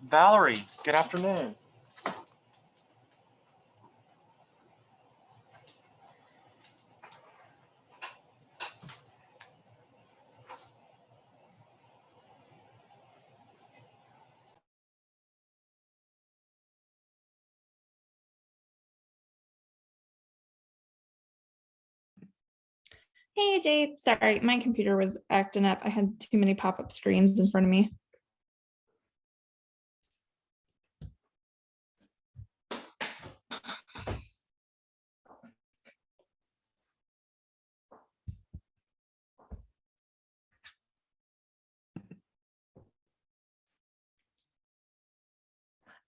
Valerie, good afternoon. Hey Jay, sorry, my computer was acting up. I had too many pop-up screens in front of me.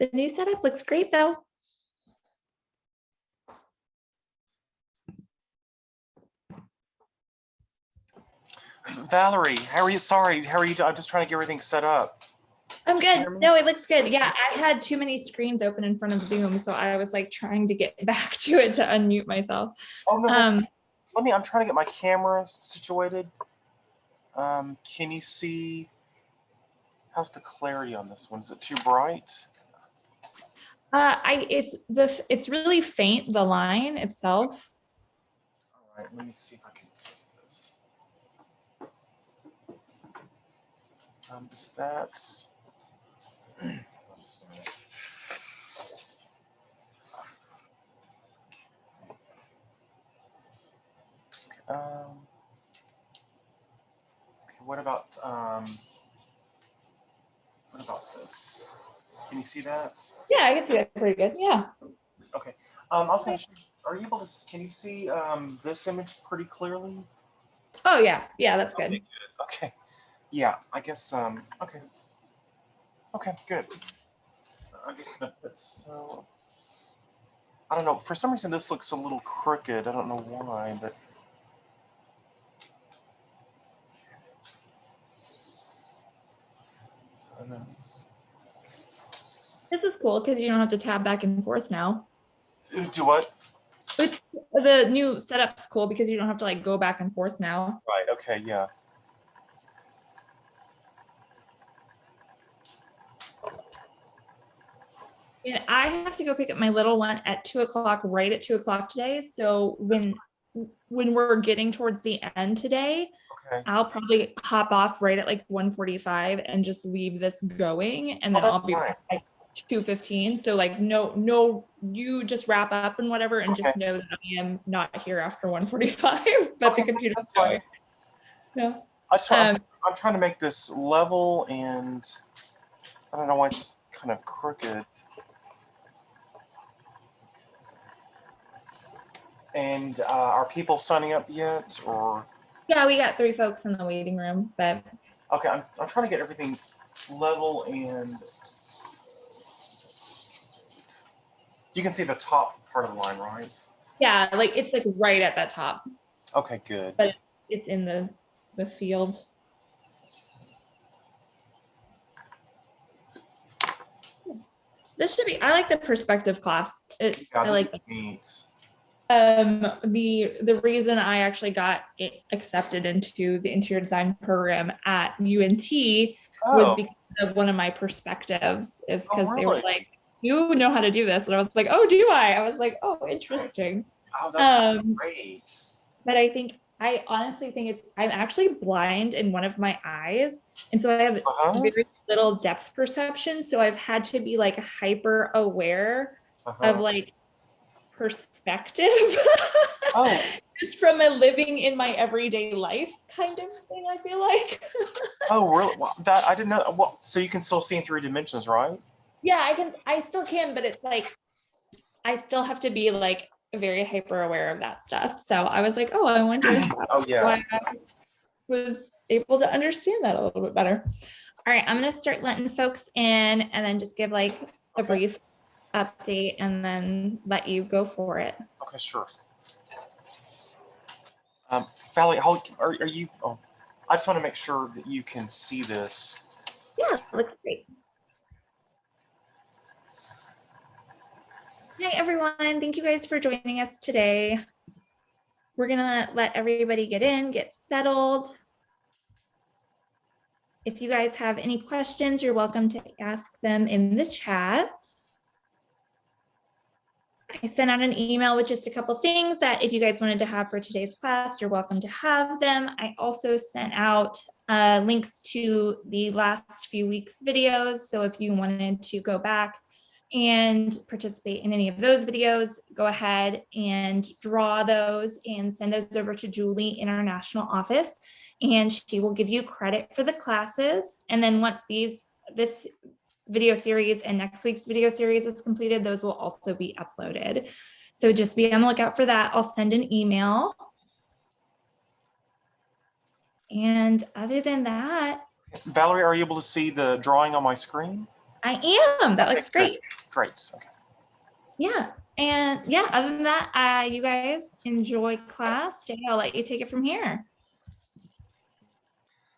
The new setup looks great though. Valerie, how are you? Sorry, how are you? I'm just trying to get everything set up. I'm good. No, it looks good. Yeah, I had too many screens open in front of Zoom, so I was like trying to get back to it to unmute myself. Oh no, I'm trying to get my camera situated. Can you see? How's the clarity on this one? Is it too bright? It's really faint, the line itself. All right, let me see if I can fix this. Is that? Okay, what about this? Can you see that? Yeah, I can see that pretty good. Yeah. Okay. I was going to. Are you able to? Can you see this image pretty clearly? Oh yeah, yeah, that's good. Okay, good. Okay. Yeah, I guess. Okay. Okay, good. I guess that's. I don't know. For some reason, this looks a little crooked. I don't know why, but. This is cool because you don't have to tab back and forth now. Do what? The new setup's cool because you don't have to like go back and forth now. Right. Okay. Yeah. And I have to go pick up my little one at 2:00, right at 2:00 today. So when we're getting towards the end today, okay. I'll probably hop off right at like 1:45 and just leave this going, and then I'll be back at 2:15. So like no, you just wrap up and whatever, and just know that I am not here after 1:45, but the computer's going. Yeah. I'm trying to make this level, and I don't know why it's kind of crooked. And are people signing up yet, or? Yeah, we got 3 folks in the waiting room, but. Okay, I'm trying to get everything level, and you can see the top part of the line, right? Yeah, like it's like right at that top. Okay, good. But it's in the field. This should be, I like the perspective class. I like neat. The reason I actually got accepted into the interior design program at UNT was because of one of my perspectives, is because they were like, you know how to do this, and I was like, oh, do I was like, oh, interesting. Oh, that's great. But I honestly think I'm actually blind in one of my eyes, and so I have very little depth perception, so I've had to be like hyper aware of like perspective. Just from a living in my everyday life kind of thing, I feel like. Oh, really? Well, that I didn't know. Well, so you can still see in 3 dimensions, right? Yeah, I still can, but it's like I still have to be like very hyper aware of that stuff. So I was like, oh, I wonder why I was able to understand that a little bit better. All right, I'm gonna start letting folks in, and then just give like a brief update, and then let you go for it. Okay, sure. Valerie, are you? Oh, I just want to make sure that you can see this. Yeah, it looks great. Hi, everyone. Thank you guys for joining us today. We're gonna let everybody get in, get settled. if you guys have any questions, you're welcome to ask them in the chat. I sent out an email with just a couple things that if you guys wanted to have for today's class, you're welcome to have them. I also sent out links to the last few weeks' videos. So if you wanted to go back and participate in any of those videos, go ahead and draw those and send those over to Julie in our national office, and she will give you credit for the classes. And then once this video series and next week's video series is completed, those will also be uploaded. So just be on the lookout for that. I'll send an email. And other than that, Valerie, are you able to see the drawing on my screen? I am. That looks great. Good. Great. Okay. Yeah. And yeah, other than that, you guys enjoy class. Jay, I'll let you take it from here.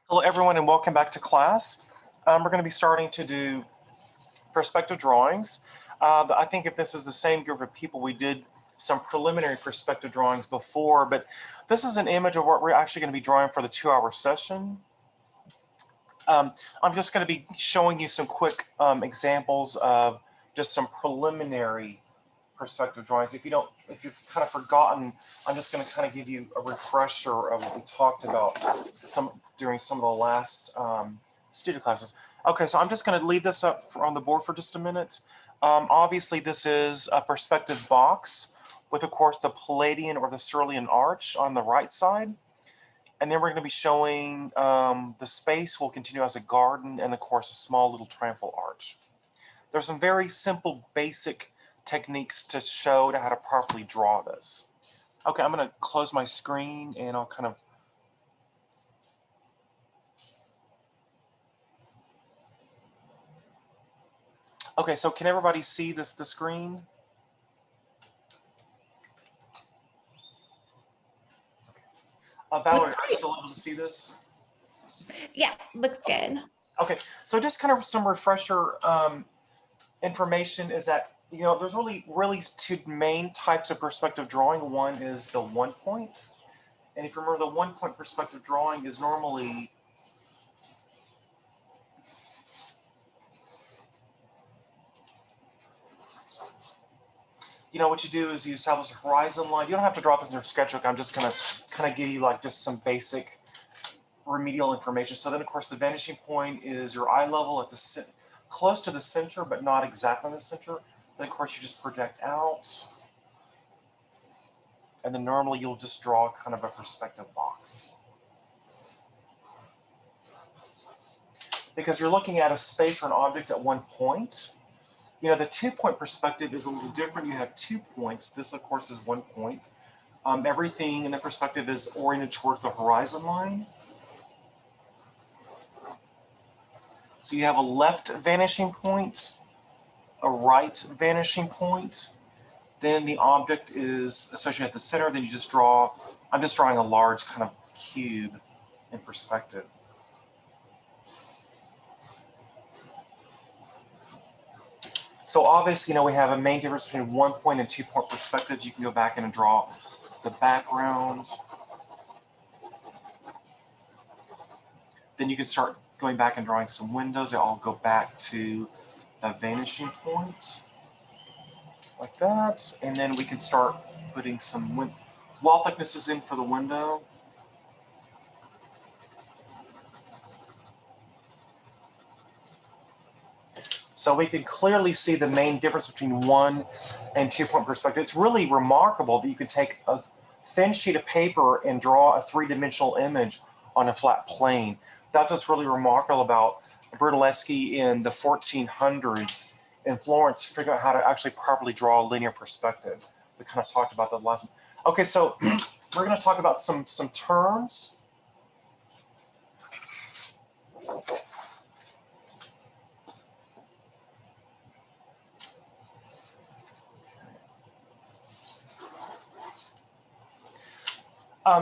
Hello, everyone, and welcome back to class. We're going to be starting to do perspective drawings. I think if this is the same group of people, we did some preliminary perspective drawings before, but this is an image of what we're actually going to be drawing for the 2-hour session. I'm just going to be showing you some quick examples of just some preliminary perspective drawings. If you've kind of forgotten, I'm just going to kind of give you a refresher of what we talked about during some of the last studio classes. Okay, so I'm just going to leave this up on the board for just a minute. Obviously, this is a perspective box with, of course, the Palladian or the Cerulean arch on the right side. And then we're going to be showing the space will continue as a garden and, of course, a small little triumphal arch. There's some very simple, basic techniques to show how to properly draw this. Okay, I'm going to close my screen and I'll kind of okay, so can everybody see the screen? Okay. Valerie, are you still able to see this? Yeah, looks good. Okay, so just kind of some refresher information is that, you know, there's really two main types of perspective drawing. One is the 1 point. And if you remember, the 1 point perspective drawing is normally what you do is you establish a horizon line. You don't have to draw this in your sketchbook. I'm just going to kind of give you like just some basic remedial information. So then, of course, the vanishing point is your eye level at the close to the center, but not exactly in the center. Then, of course, you just project out. And then normally you'll just draw kind of a perspective box. Because you're looking at a space or an object at 1 point. You know, the 2 point perspective is a little different. You have 2 points. This, of course, is 1 point. Everything in the perspective is oriented towards the horizon line. So you have a left vanishing point, a right vanishing point. Then the object is associated at the center. Then you just draw, I'm just drawing a large kind of cube in perspective. So obviously, we have a main difference between 1 point and 2 point perspectives. You can go back in and draw the background. Then you can start going back and drawing some windows. They all go back to the vanishing point, like that. And then we can start putting some wall thicknesses in for the window. So we can clearly see the main difference between 1 and 2 point perspective. It's really remarkable that you can take a thin sheet of paper and draw a 3-dimensional image on a flat plane. That's what's really remarkable about Brunelleschi in the 1400s in Florence, figuring out how to actually properly draw a linear perspective. We kind of talked about that last. Okay, so we're going to talk about some terms.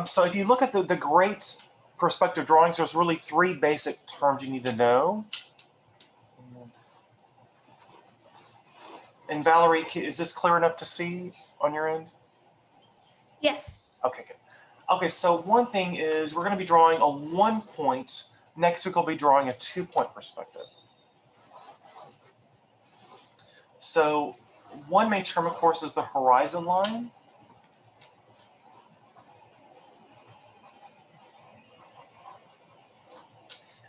So if you look at the great perspective drawings, there's really 3 basic terms you need to know. And Valerie, is this clear enough to see on your end? Yes. Okay, good. Okay, so one thing is we're going to be drawing a 1 point Next week we'll be drawing a 2-point perspective. So one main term, of course, is the horizon line.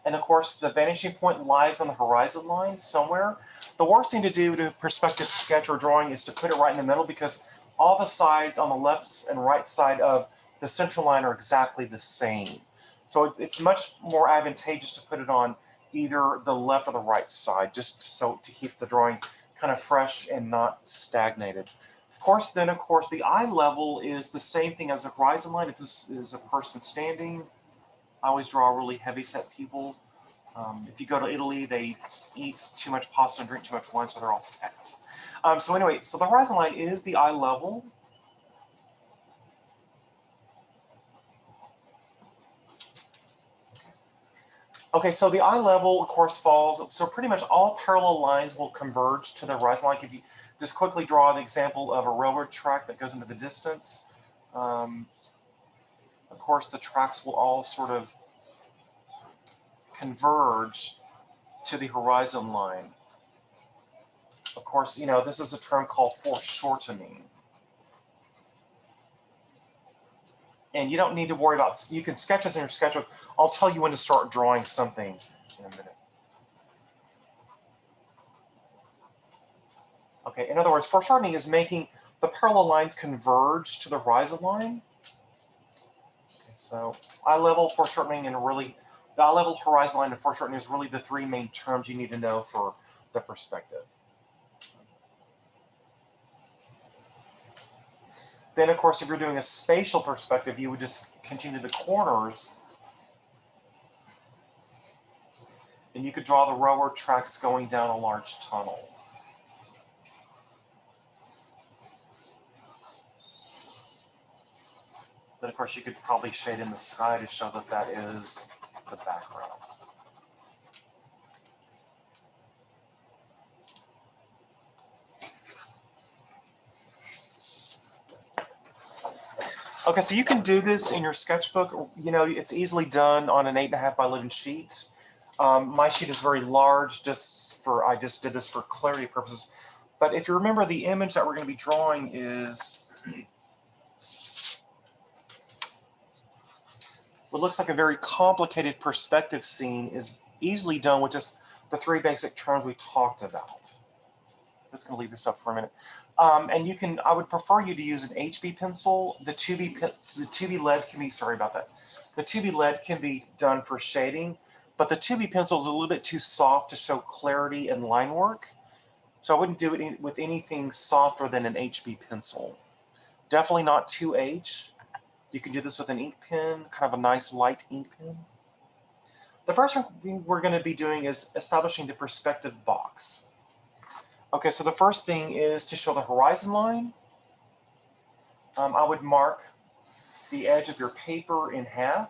And of course, the vanishing point lies on the horizon line somewhere. The worst thing to do to perspective sketch or drawing is to put it right in the middle, because all the sides on the left and right side of the central line are exactly the same. So it's much more advantageous to put it on either the left or the right side, just so to keep the drawing kind of fresh and not stagnated. Of course, the eye level is the same thing as a horizon line. If this is a person standing, I always draw really heavy-set people. If you go to Italy, they eat too much pasta and drink too much wine, so they're all fat. So anyway, so the horizon line is the eye level. Okay, so the eye level, of course, falls. So pretty much all parallel lines will converge to the horizon line. If you just quickly draw an example of a railroad track that goes into the distance, of course, the tracks will all sort of converge to the horizon line. Of course, you know, this is a term called foreshortening. And you don't need to worry about, you can sketch this in your sketchbook. I'll tell you when to start drawing something in a minute. Okay, in other words, foreshortening is making the parallel lines converge to the horizon line. Okay, so eye level, foreshortening, and really, the eye level, horizon line, and foreshortening is really the three main terms you need to know for the perspective. Then, of course, if you're doing a spatial perspective, you would just continue the corners. And you could draw the railroad tracks going down a large tunnel. Then, of course, you could probably shade in the sky to show that that is the background. Okay, so you can do this in your sketchbook. You know, it's easily done on an 8.5 by 11 sheet. My sheet is very large, I just did this for clarity purposes. But if you remember, the image that we're going to be drawing is what looks like a very complicated perspective scene is easily done with just the three basic terms we talked about. I'm just going to leave this up for a minute. And you can, I would prefer you to use an HB pencil. The 2B lead can be, sorry about that. The 2B lead can be done for shading, but the 2B pencil is a little bit too soft to show clarity and line work. So I wouldn't do it with anything softer than an HB pencil. Definitely not 2H. You can do this with an ink pen, kind of a nice light ink pen. The first thing we're going to be doing is establishing the perspective box. Okay, so the first thing is to show the horizon line. I would mark the edge of your paper in half.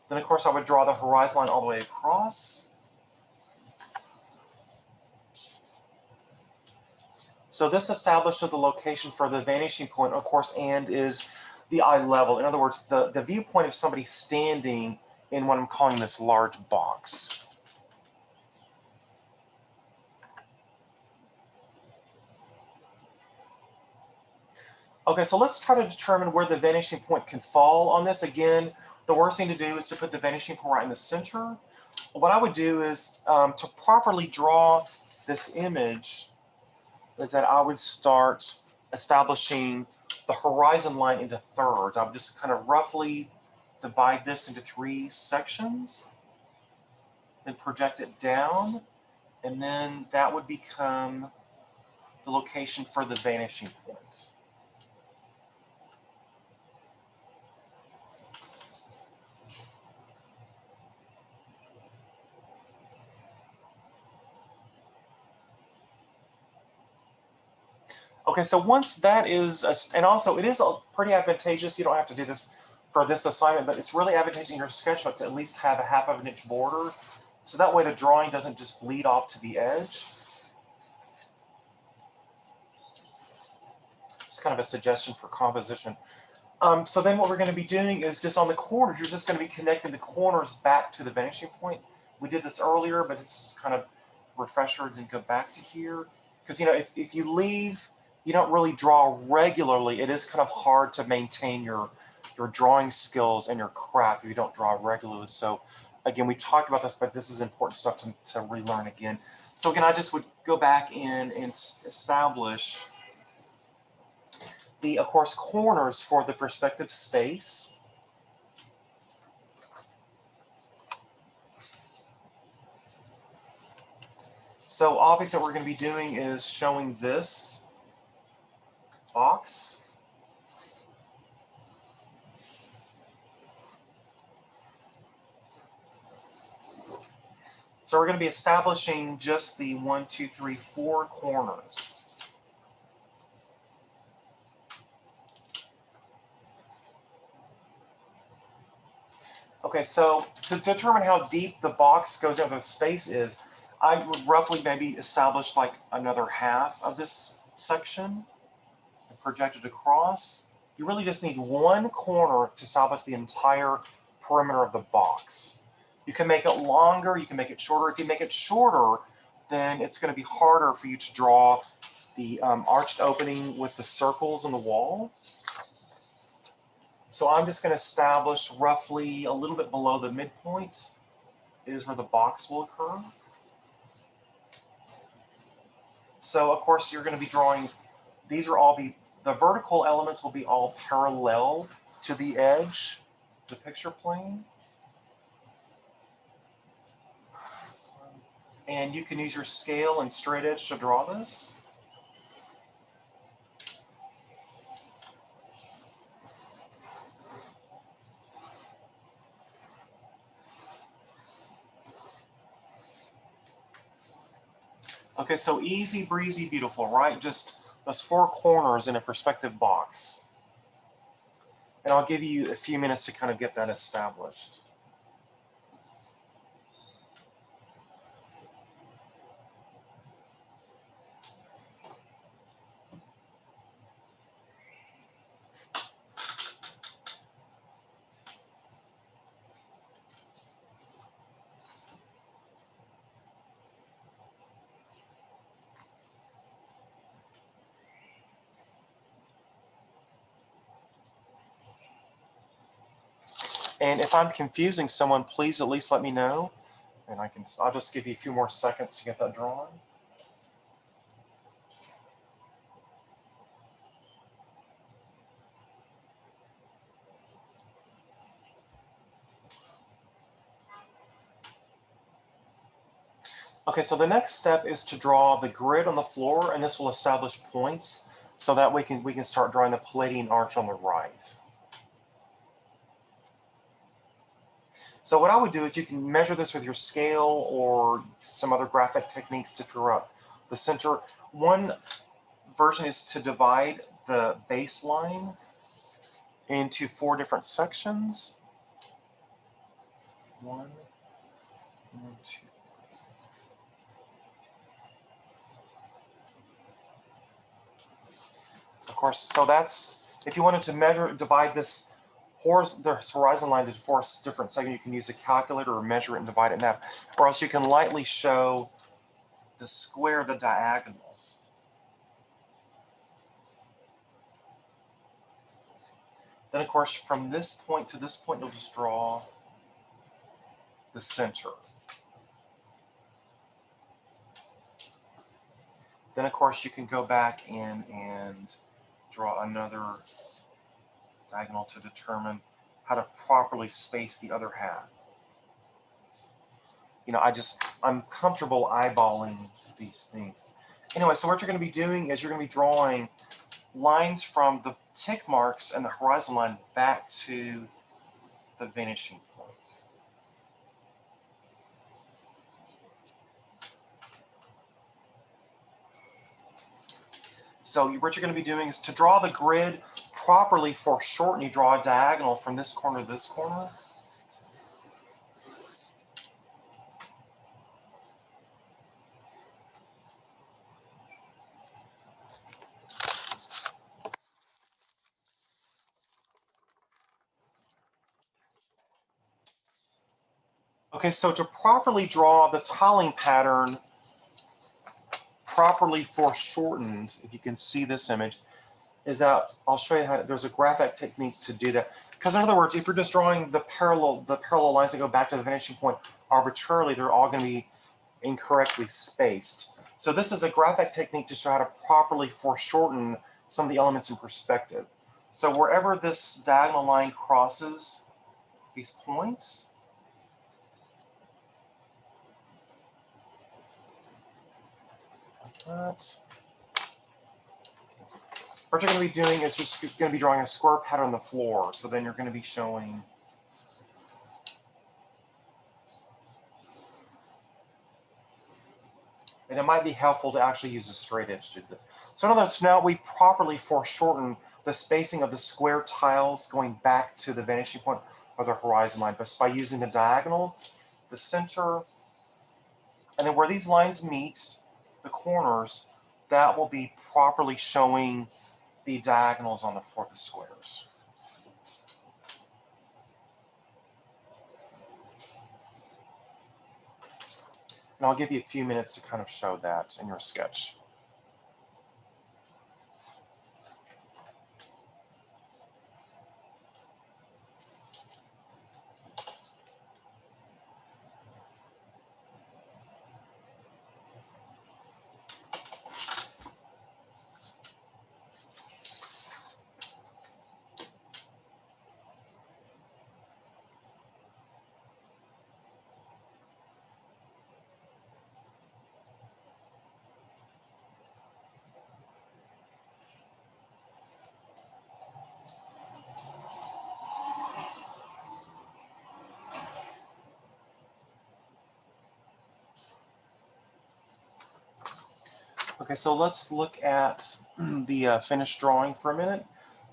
Then, of course, I would draw the horizon line all the way across. So this establishes the location for the vanishing point, of course, and is the eye level. In other words, the viewpoint of somebody standing in what I'm calling this large box. Okay, so let's try to determine where the vanishing point can fall on this. Again, the worst thing to do is to put the vanishing point right in the center. What I would do is to properly draw this image is that I would start establishing the horizon line into thirds. I would just kind of roughly divide this into 3 sections, then project it down, and then that would become the location for the vanishing point. Okay, so once that is, and also it is pretty advantageous, you don't have to do this for this assignment, but it's really advantageous in your sketchbook to at least have a 1/2 inch border. So that way the drawing doesn't just bleed off to the edge. It's kind of a suggestion for composition. So then what we're going to be doing is just on the corners, you're just going to be connecting the corners back to the vanishing point. We did this earlier, but it's kind of refresher to go back to here. Because, you know, if you leave, you don't really draw regularly, it is kind of hard to maintain your drawing skills and your craft if you don't draw regularly. So again, we talked about this, but this is important stuff to relearn again. So again, I just would go back in and establish the, of course, corners for the perspective space. So obviously what we're going to be doing is showing this box. So we're going to be establishing just the 1, 2, 3, 4 corners. Okay, so to determine how deep the box goes into the space is, I would roughly maybe establish like another half of this section and project it across. You really just need one corner to establish the entire perimeter of the box. You can make it longer, you can make it shorter. If you make it shorter, then it's going to be harder for you to draw the arched opening with the circles in the wall. So I'm just going to establish roughly a little bit below the midpoint is where the box will occur. So of course you're going to be drawing, these are all the vertical elements will be all parallel to the edge, the picture plane. And you can use your scale and straight edge to draw this. Okay, so easy breezy, beautiful, right? Just those 4 corners in a perspective box. And I'll give you a few minutes to kind of get that established. And if I'm confusing someone, please at least let me know. And I'll just give you a few more seconds to get that drawn. Okay, so the next step is to draw the grid on the floor, and this will establish points. So that we can start drawing the Palladian arch on the right. So what I would do is you can measure this with your scale or some other graphic techniques to figure out the center. One version is to divide the baseline into 4 different sections. 1, 2. Of course, so that's, if you wanted to divide this horizon line into 4 different segments, you can use a calculator or measure it and divide it in half. Or else you can lightly show the square, the diagonals. Then, of course, from this point to this point, you'll just draw the center. Then, of course, you can go back in and draw another diagonal to determine how to properly space the other half. You know, I'm comfortable eyeballing these things. Anyway, so what you're going to be doing is you're going to be drawing lines from the tick marks and the horizon line back to the vanishing point. So what you're going to be doing is to draw the grid properly foreshorten, you draw a diagonal from this corner to this corner. Okay, so to properly draw the tiling pattern, properly foreshortened, if you can see this image, is that I'll show you how there's a graphic technique to do that. Because in other words, if you're just drawing the parallel lines that go back to the vanishing point arbitrarily, they're all going to be incorrectly spaced. So this is a graphic technique to show how to properly foreshorten some of the elements in perspective. So wherever this diagonal line crosses these points, like that, what you're going to be doing is just going to be drawing a square pattern on the floor. So then you're going to be showing and it might be helpful to actually use a straight edge to do that. So in other words, now we properly foreshorten the spacing of the square tiles going back to the vanishing point or the horizon line, but by using the diagonal, the center, and then where these lines meet, the corners, that will be properly showing the diagonals on the floor of the squares. And I'll give you a few minutes to kind of show that in your sketch. Okay, so let's look at the finished drawing for a minute.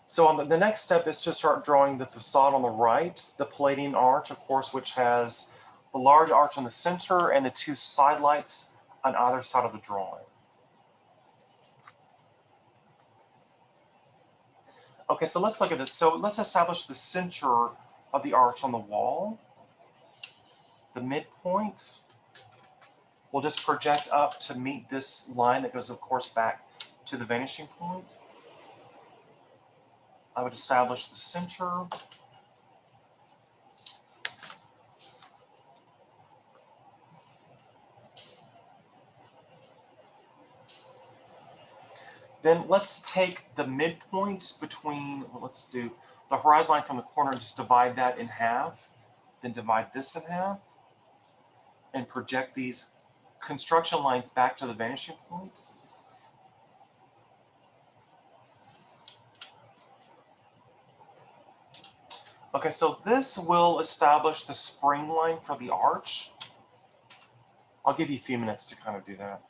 So on the next step is to start drawing the facade on the right, the Palladian arch, of course, which has the large arch in the center and the two side lights on either side of the drawing. Okay, so let's look at this. So let's establish the center of the arch on the wall, the midpoint. We'll just project up to meet this line that goes, of course, back to the vanishing point. I would establish the center. Then let's take the midpoint between, well, let's do the horizon line from the corner, just divide that in half, then divide this in half, and project these construction lines back to the vanishing point. Okay, so this will establish the spring line for the arch. I'll give you a few minutes to kind of do that.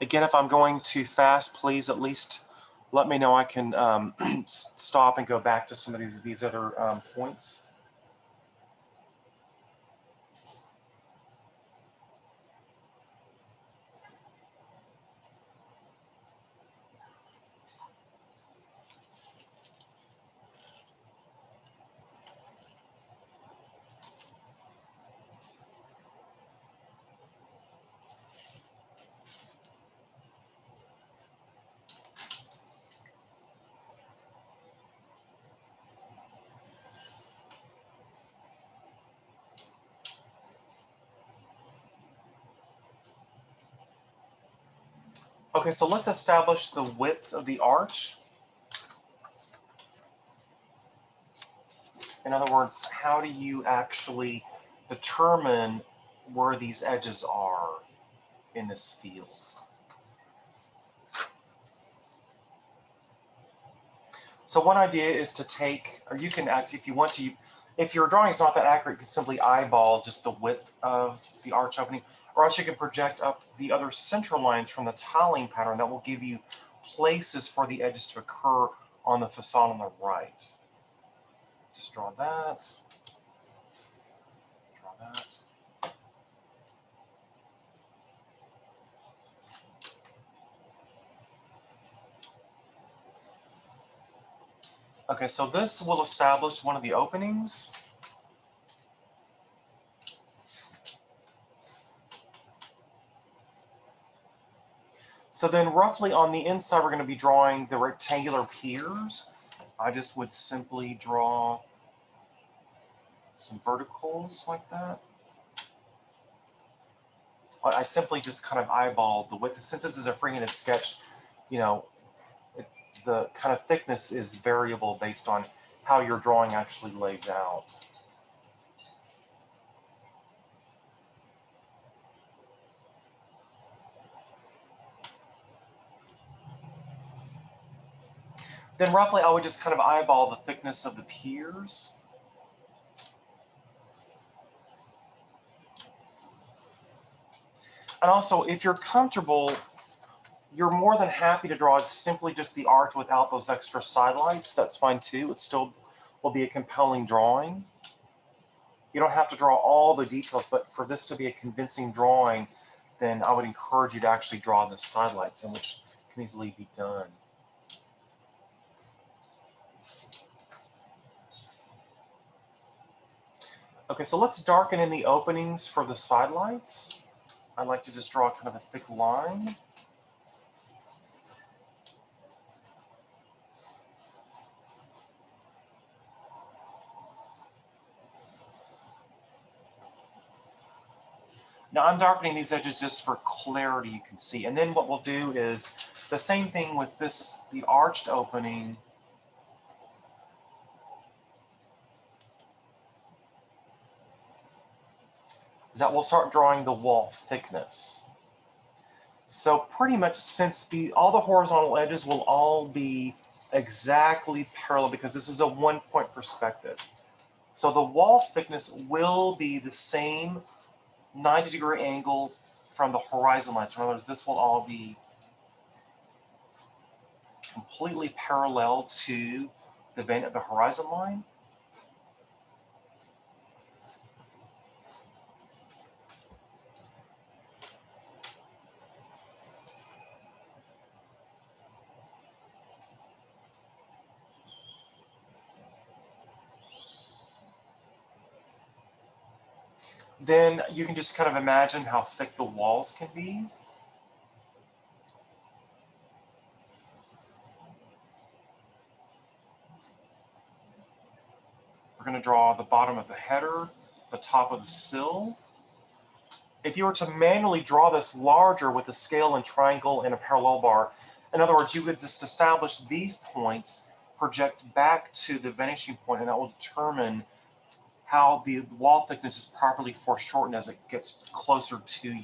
Again, if I'm going too fast, please at least let me know. I can stop and go back to some of these other points. Okay, so let's establish the width of the arch. In other words, how do you actually determine where these edges are in this field? So one idea is to take, or you can act, if you want to, if your drawing is not that accurate, you can simply eyeball just the width of the arch opening, or else you can project up the other central lines from the tiling pattern that will give you places for the edges to occur on the facade on the right. Just draw that. that. Okay, so this will establish one of the openings. So then roughly on the inside, we're going to be drawing the rectangular piers. I just would simply draw some verticals like that. I simply just kind of eyeball the width. Since this is a freehanded sketch, you know, the kind of thickness is variable based on how your drawing actually lays out. Then roughly I would just kind of eyeball the thickness of the piers. And also, if you're comfortable, you're more than happy to draw simply just the arch without those extra sidelights. That's fine too. It still will be a compelling drawing. You don't have to draw all the details, but for this to be a convincing drawing, then I would encourage you to actually draw the sidelights, in which can easily be done. Okay, so let's darken in the openings for the sidelights. I like to just draw kind of a thick line. Now I'm darkening these edges just for clarity, you can see. And then what we'll do is the same thing with this, the arched opening. Is that we'll start drawing the wall thickness. So pretty much since all the horizontal edges will all be exactly parallel because this is a 1-point perspective. So the wall thickness will be the same 90-degree angle from the horizon line. So in other words, this will all be completely parallel to the horizon line. Then you can just kind of imagine how thick the walls can be. We're going to draw the bottom of the header, the top of the sill. If you were to manually draw this larger with a scale and triangle and a parallel bar, in other words, you would just establish these points, project back to the vanishing point, and that will determine how the wall thickness is properly foreshortened as it gets closer to you.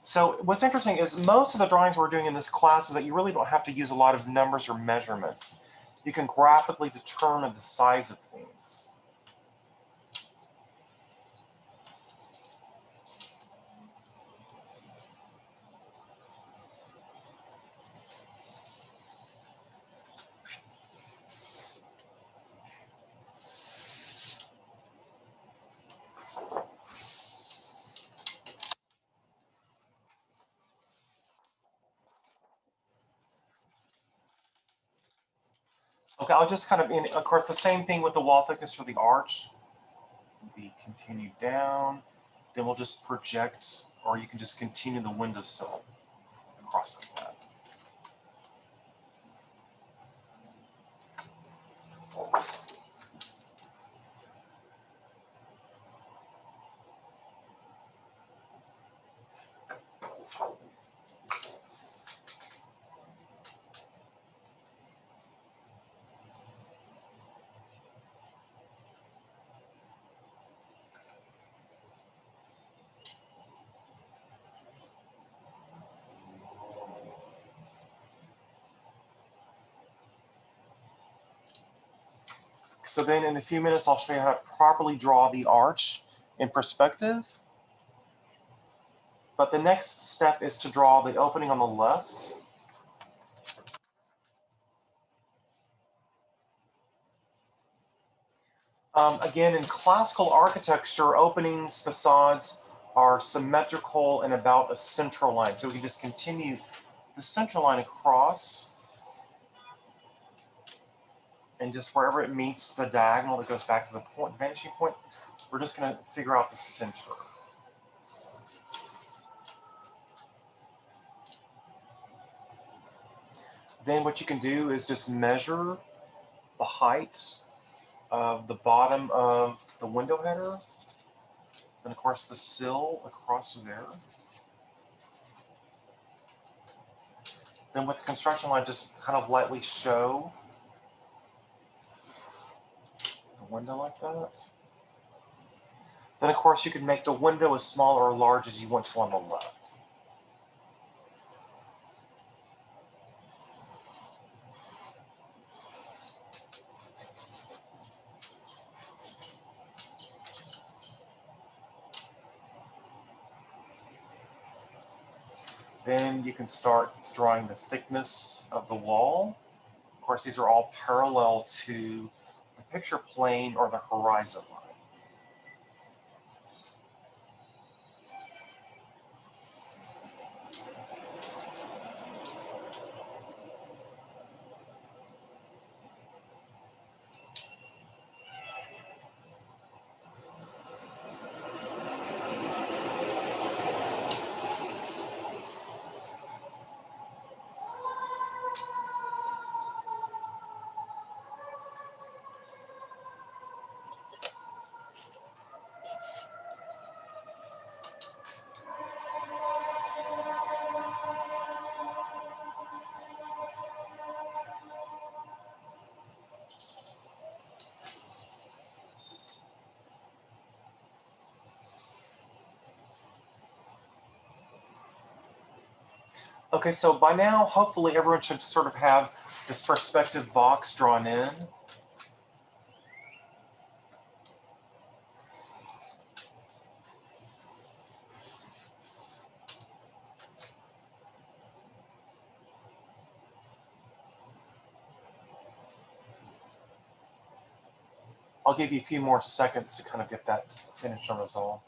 So what's interesting is most of the drawings we're doing in this class is that you really don't have to use a lot of numbers or measurements. You can graphically determine the size of things. Okay, I'll just kind of, of course, the same thing with the wall thickness for the arch. Be continued down. Then we'll just project, or you can just continue the windowsill across like that. So then in a few minutes, I'll show you how to properly draw the arch in perspective. But the next step is to draw the opening on the left. Again, in classical architecture, openings, facades are symmetrical and about a central line. So we can just continue the central line across, and just wherever it meets the diagonal that goes back to the point, vanishing point, we're just going to figure out the center. Then what you can do is just measure the height of the bottom of the window header, and of course the sill across there. Then with the construction line, just kind of lightly show the window like that. Then of course you can make the window as small or large as you want to on the left. Then you can start drawing the thickness of the wall. Of course, these are all parallel to the picture plane or the horizon line. Okay, so by now, hopefully everyone should sort of have this perspective box drawn in. I'll give you a few more seconds to kind of get that finished and resolved.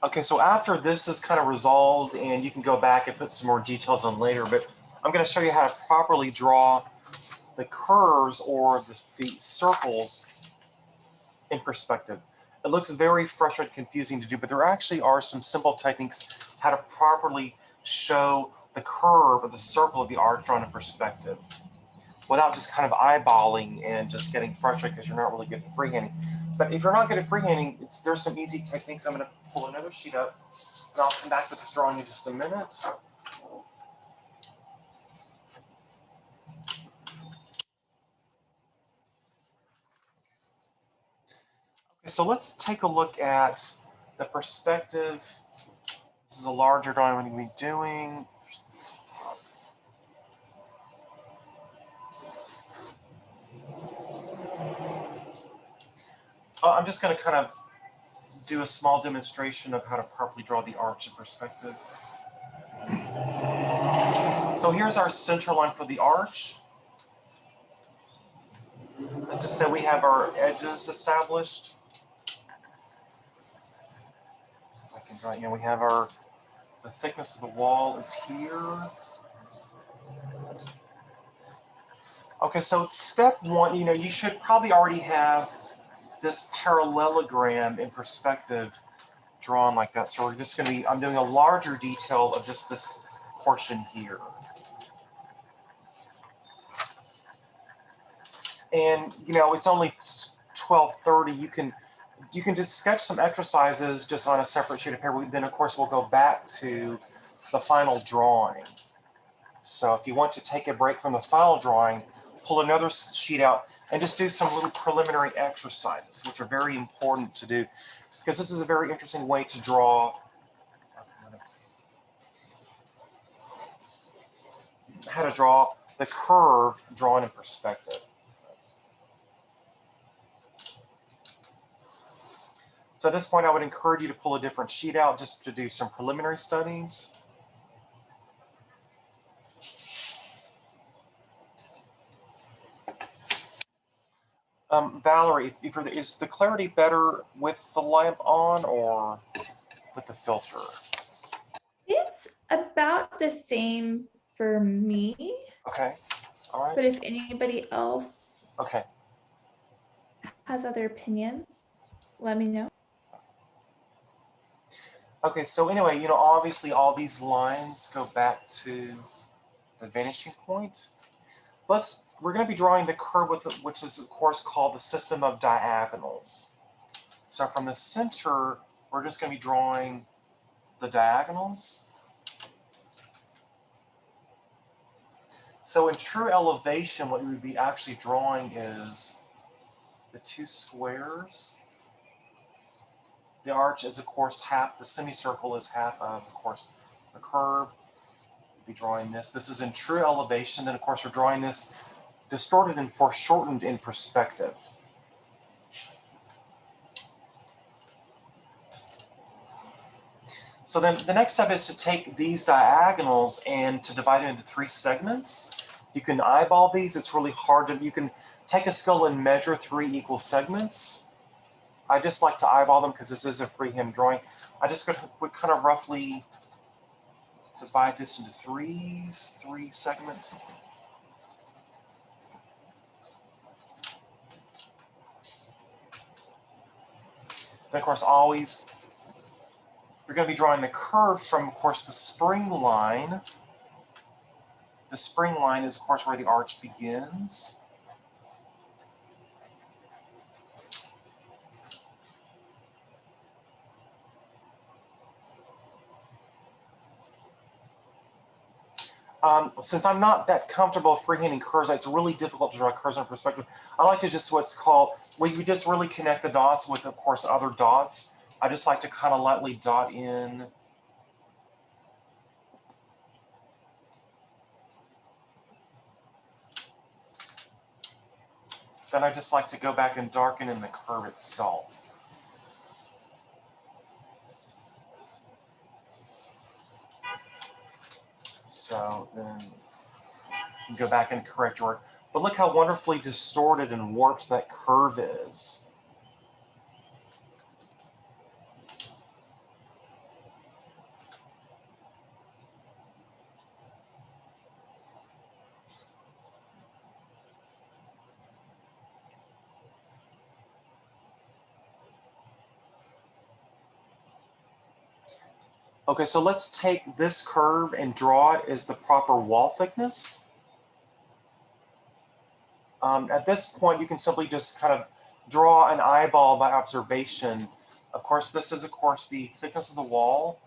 Okay, so after this is kind of resolved, and you can go back and put some more details on later, but I'm going to show you how to properly draw the curves or the circles in perspective. It looks very frustrating, confusing to do, but there actually are some simple techniques how to properly show the curve of the circle of the arc drawn in perspective without just kind of eyeballing and just getting frustrated because you're not really good at freehanding. But if you're not good at freehanding, there's some easy techniques. I'm going to pull another sheet up, and I'll come back with this drawing in just a minute. Okay, so let's take a look at the perspective. This is a larger drawing I'm going to be doing. I'm just going to kind of do a small demonstration of how to properly draw the arch in perspective. So here's our center line for the arch. Let's just say we have our edges established. I can draw, we have the thickness of the wall is here. Okay, so step one, you should probably already have this parallelogram in perspective drawn like that. So we're just going to be, I'm doing a larger detail of just this portion here. And, it's only 12:30. You can you can just sketch some exercises just on a separate sheet of paper. Then, of course, we'll go back to the final drawing. So if you want to take a break from the final drawing, pull another sheet out and just do some little preliminary exercises, which are very important to do, because this is a very interesting way to draw, how to draw the curve drawn in perspective. So at this point, I would encourage you to pull a different sheet out just to do some preliminary studies. Valerie, is the clarity better with the lamp on or with the filter? It's about the same for me. Okay, all right. But if anybody else okay. has other opinions, let me know. Okay, so anyway, you know, obviously all these lines go back to the vanishing point. We're going to be drawing the curve, which is, of course, called the system of diagonals. So from the center, we're just going to be drawing the diagonals. So in true elevation, what we would be actually drawing is the two squares. The arch is, of course, half, the semicircle is half of course, the curve. We'll be drawing this. This is in true elevation. Then, of course, we're drawing this distorted and foreshortened in perspective. So then the next step is to take these diagonals and to divide it into 3 segments. You can eyeball these. It's really hard to, you can take a scale and measure 3 equal segments. I just like to eyeball them because this is a freehand drawing. I just would kind of roughly divide this into 3 segments. Then, of course, always, you're going to be drawing the curve from, of course, the spring line. The spring line is, of course, where the arch begins. Since I'm not that comfortable freehanding curves, it's really difficult to draw curves in perspective. I like to just what's called, when you just really connect the dots with, of course, other dots. I just like to kind of lightly dot in. Then I just like to go back and darken in the curve itself. So then you can go back and correct your work. But look how wonderfully distorted and warped that curve is. Okay, so let's take this curve and draw it as the proper wall thickness. At this point, you can simply just kind of draw an eyeball by observation. Of course, this is, of course, the thickness of the wall.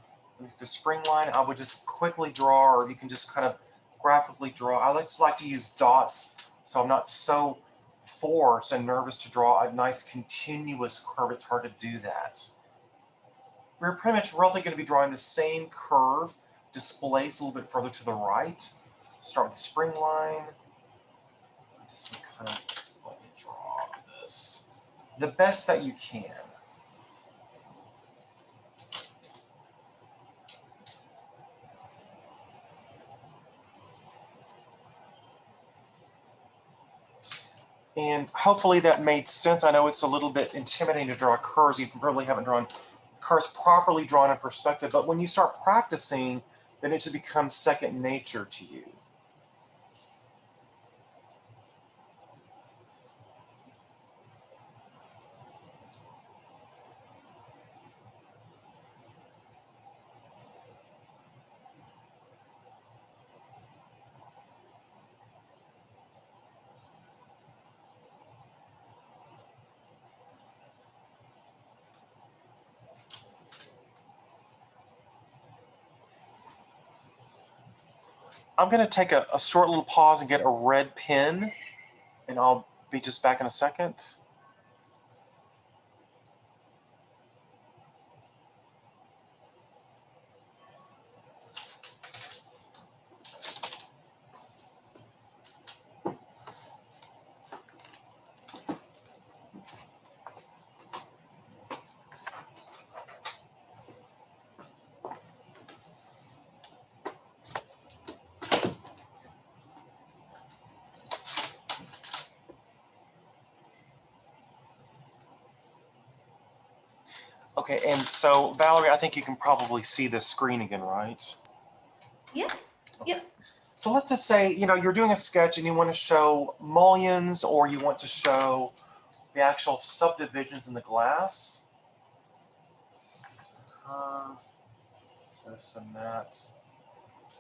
The spring line, I would just quickly draw, or you can just kind of graphically draw. I just like to use dots, so I'm not so forced and nervous to draw a nice continuous curve. It's hard to do that. We're pretty much roughly going to be drawing the same curve, displaced a little bit further to the right. Start with the spring line. Just kind of let me draw this the best that you can. And hopefully that made sense. I know it's a little bit intimidating to draw curves. You probably haven't drawn curves properly drawn in perspective, but when you start practicing, then it should become second nature to you. I'm going to take a short little pause and get a red pen, and I'll be just back in a second. Okay, and so Valerie, I think you can probably see the screen again, right? Yes. Okay. Yep. So let's just say, you're doing a sketch and you want to show mullions, or you want to show the actual subdivisions in the glass. This and that.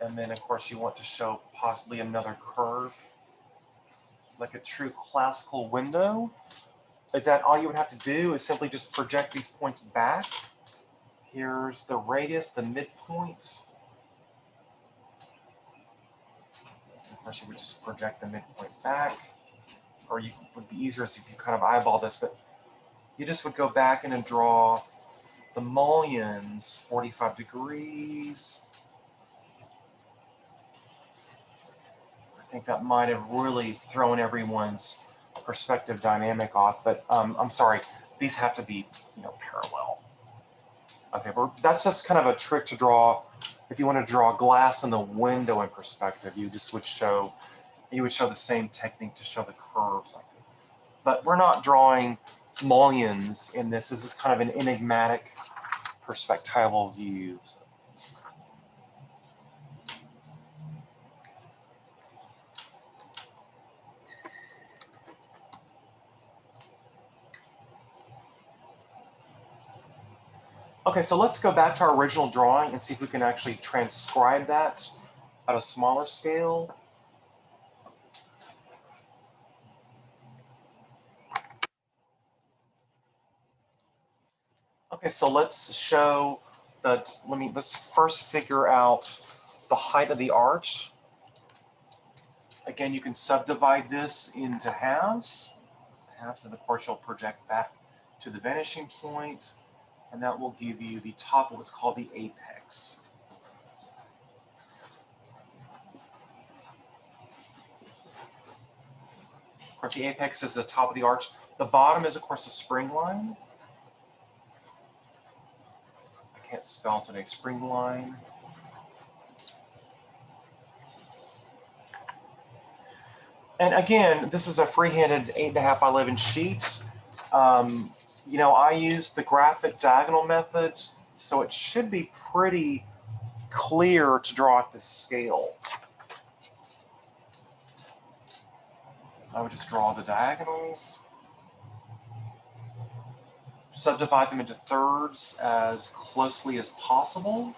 And then, of course, you want to show possibly another curve, like a true classical window. Is that all you would have to do, is simply just project these points back? Here's the radius, the midpoint. Of course, you would just project the midpoint back. Or you would be easier if you kind of eyeball this, but you just would go back and then draw the mullions, 45 degrees. I think that might have really thrown everyone's perspective dynamic off, but I'm sorry, these have to be, parallel. Okay, but that's just kind of a trick to draw. If you want to draw glass in the window in perspective, you would show the same technique to show the curves like this. But we're not drawing mullions in this. This is kind of an enigmatic perspectival view. Okay, so let's go back to our original drawing and see if we can actually transcribe that at a smaller scale. Okay, so let's show that, let's first figure out the height of the arch. Again, you can subdivide this into halves. Halves, and of course you'll project back to the vanishing point, and that will give you the top of what's called the apex. Of course, the apex is the top of the arch. The bottom is, of course, a spring line. I can't spell today, spring line. And again, this is a freehanded 8.5 by 11 sheet. I use the graphic diagonal method, so it should be pretty clear to draw at this scale. I would just draw the diagonals, subdivide them into thirds as closely as possible.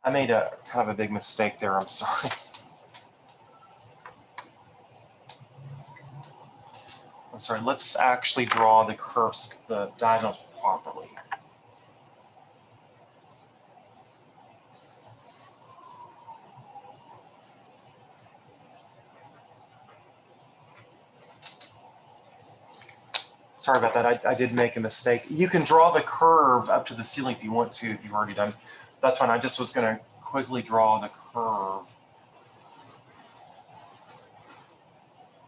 I made a kind of a big mistake there, I'm sorry. I'm sorry, let's actually draw the curves, the diagonals properly. Sorry about that, I did make a mistake. You can draw the curve up to the ceiling if you want to, if you've already done. That's fine, I just was gonna quickly draw the curve.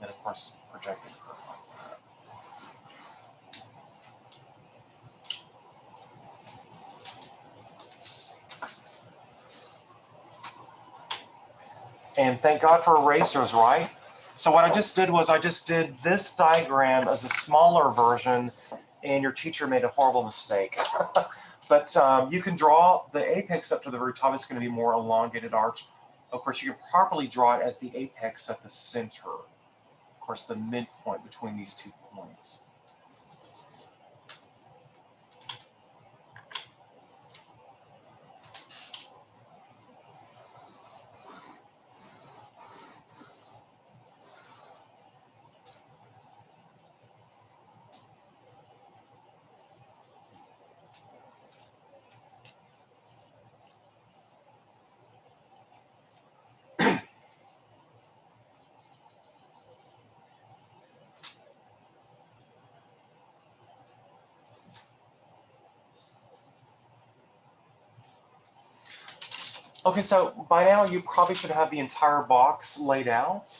And of course, project the curve like that. And thank God for erasers, right? So what I just did was I just did this diagram as a smaller version, and your teacher made a horrible mistake. But you can draw the apex up to the rooftop. It's going to be more elongated arch. Of course, you can properly draw it as the apex at the center. Of course, the midpoint between these 2 points. Okay, so by now you probably should have the entire box laid out.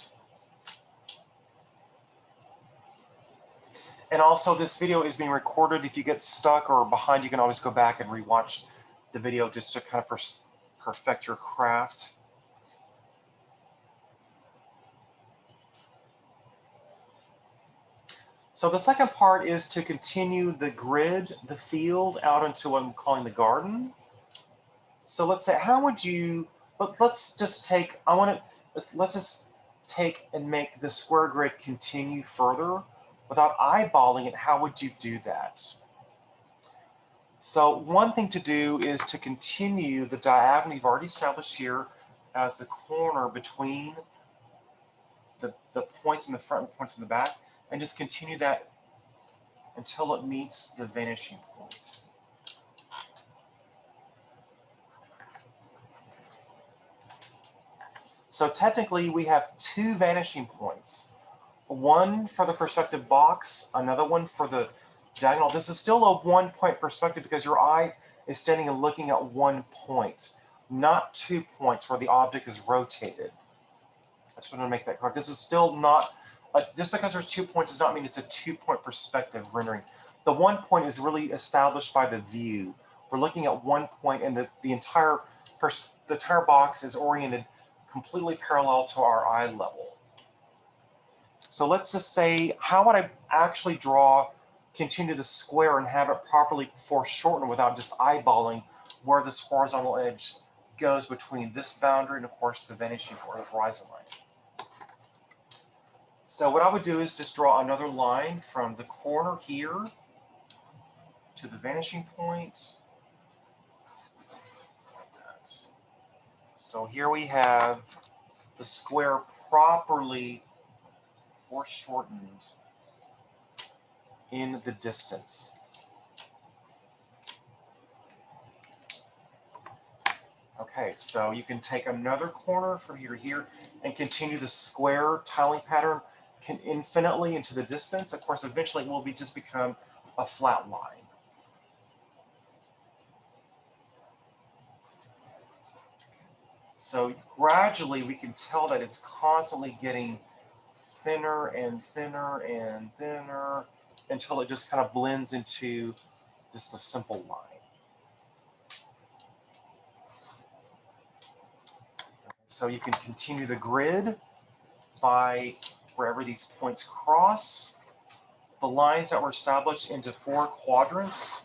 And also this video is being recorded. If you get stuck or behind, you can always go back and rewatch the video just to kind of perfect your craft. So the second part is to continue the grid, the field, out into what I'm calling the garden. So let's say, how would you, let's just take, let's just take and make the square grid continue further without eyeballing it. How would you do that? So one thing to do is to continue the diagonal you've already established here as the corner between the points in the front and the points in the back, and just continue that until it meets the vanishing point. So technically we have two vanishing points. One for the perspective box, another one for the diagonal. This is still a 1 point perspective because your eye is standing and looking at 1 point, not 2 points where the object is rotated. I just want to make that correct. This is still not, just because there's 2 points does not mean it's a 2 point perspective rendering. The 1 point is really established by the view. We're looking at 1 point and the entire box is oriented completely parallel to our eye level. So let's just say, how would I actually continue the square and have it properly foreshortened without just eyeballing where this horizontal edge goes between this boundary and of course the vanishing or the horizon line. So what I would do is just draw another line from the corner here to the vanishing point. Like that. So here we have the square properly foreshortened in the distance. Okay, so you can take another corner from here to here and continue the square tiling pattern infinitely into the distance. Of course, eventually it will just become a flat line. So gradually we can tell that it's constantly getting thinner and thinner and thinner until it just kind of blends into just a simple line. So you can continue the grid by wherever these points cross. The lines that were established into 4 quadrants.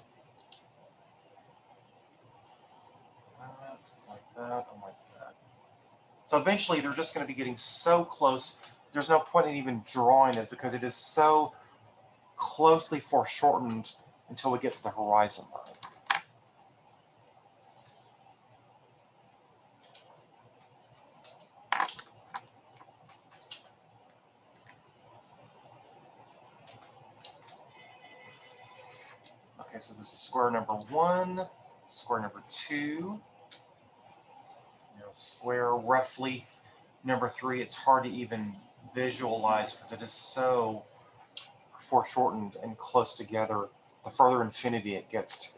Like that, and like that. So eventually they're just going to be getting so close, there's no point in even drawing it because it is so closely foreshortened until we get to the horizon line. Okay, so this is square number 1, square number 2. Square roughly number 3. It's hard to even visualize because it is so foreshortened and close together the further infinity it gets to.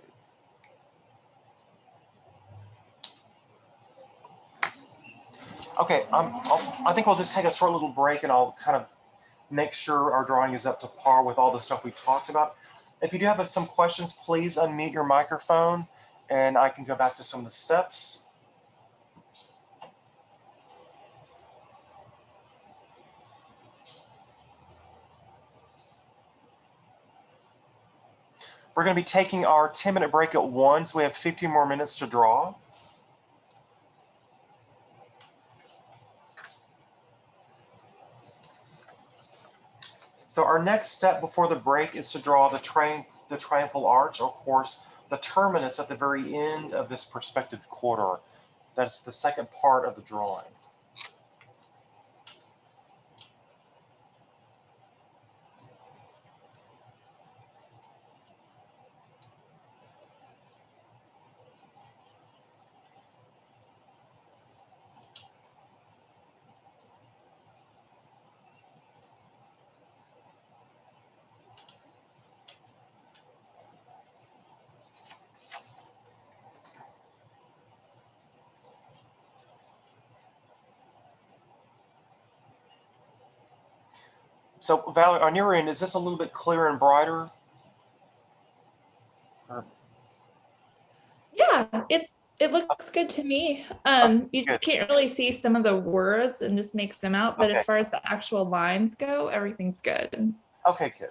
Okay, I think we'll just take a short little break and I'll kind of make sure our drawing is up to par with all the stuff we talked about. If you do have some questions, please unmute your microphone and I can go back to some of the steps. We're going to be taking our 10-minute break at 1, so we have 15 more minutes to draw. So our next step before the break is to draw the triumphal arch, or of course, the terminus at the very end of this perspective quarter. That's the second part of the drawing. So Valerie, on your end, is this a little bit clearer and brighter? Yeah, it looks good to me. You just can't really see some of the words and just make them out, but as far as the actual lines go, everything's good. Okay, good.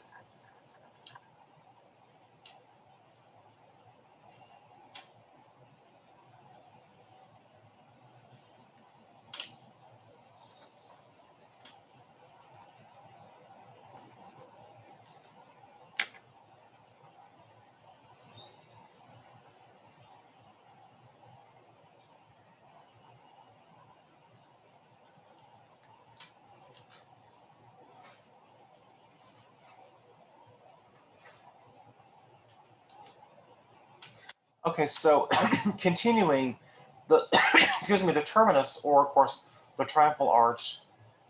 Okay, so continuing, the excuse me, the terminus, or of course the triumphal arch,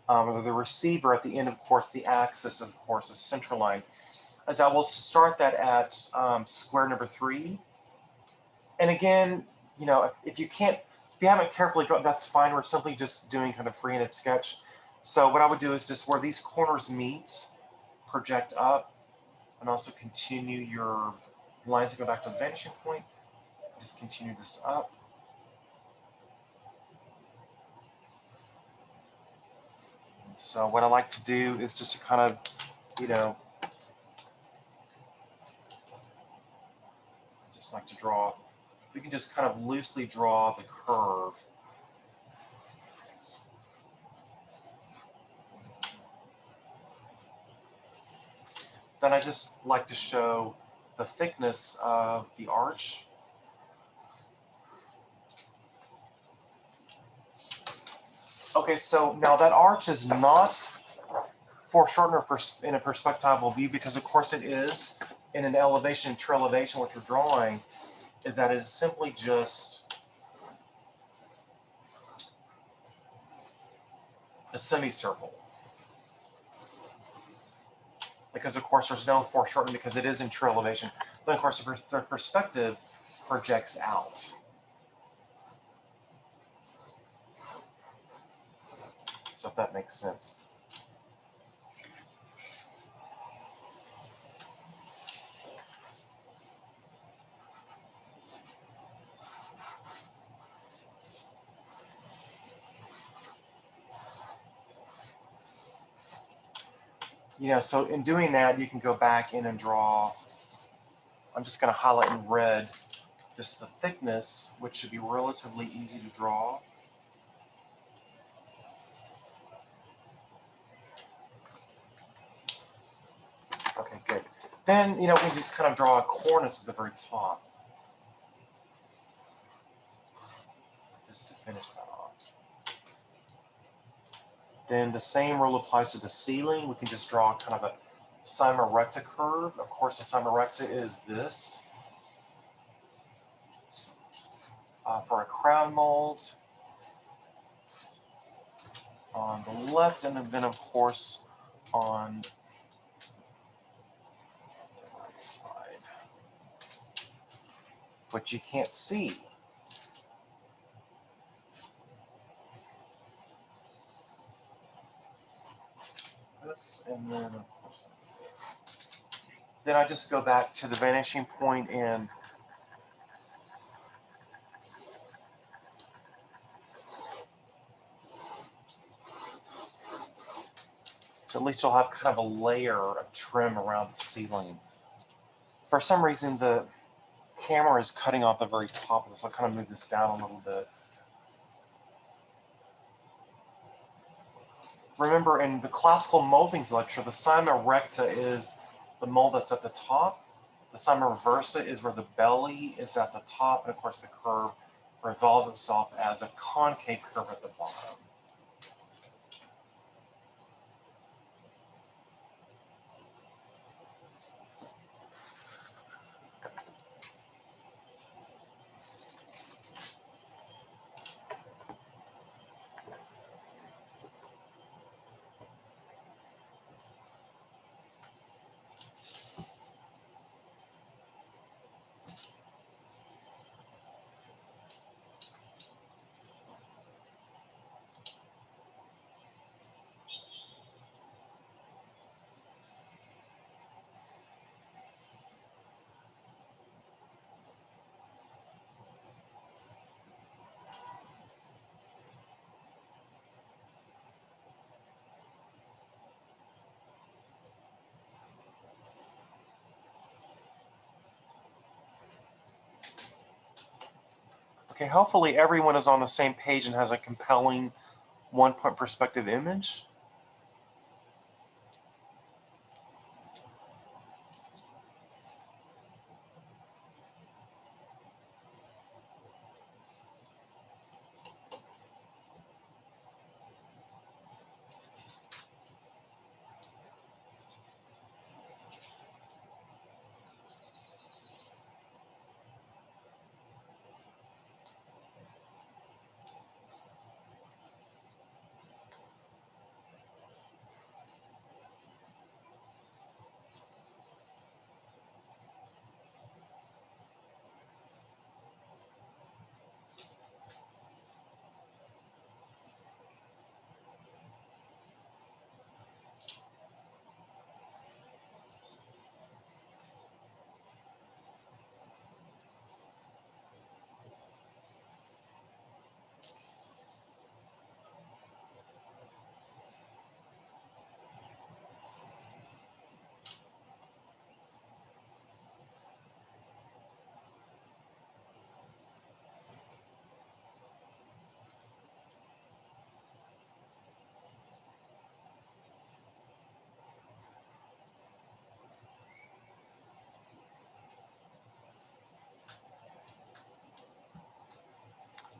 or the receiver at the end, of course, the axis, of course, is center line. As I will start that at square number 3. And again, you know, if you haven't carefully drawn, that's fine. We're simply just doing kind of freehanded sketch. So what I would do is just where these corners meet, project up, and also continue your lines to go back to the vanishing point. Just continue this up. So what I like to do is just to kind of, you know, just like to draw, we can just kind of loosely draw the curve. Then I just like to show the thickness of the arch. Okay, so now that arch is not foreshortened in a perspectival view, because of course it is in an elevation, true elevation, which we're drawing, is that it is simply just a semicircle. Because of course there's no foreshortening because it is in true elevation. But of course the perspective projects out. So if that makes sense. You know, so in doing that, you can go back in and draw. I'm just going to highlight in red just the thickness, which should be relatively easy to draw. Okay, good. Then, you know, we just kind of draw a cornice at the very top. Just to finish that off. Then the same rule applies to the ceiling. We can just draw kind of a cyma recta curve. Of course, the cyma recta is this. For a crown mold on the left, and then of course on the right side, but you can't see. This, and then of course this. Then I just go back to the vanishing point and so at least you'll have kind of a layer of trim around the ceiling. For some reason, the camera is cutting off the very top of this. I'll kind of move this down a little bit. Remember, in the classical moldings lecture, the cyma recta is the mold that's at the top. The cyma reversa is where the belly is at the top. And of course, the curve revolves itself as a concave curve at the bottom. Okay, hopefully everyone is on the same page and has a compelling one-point perspective image.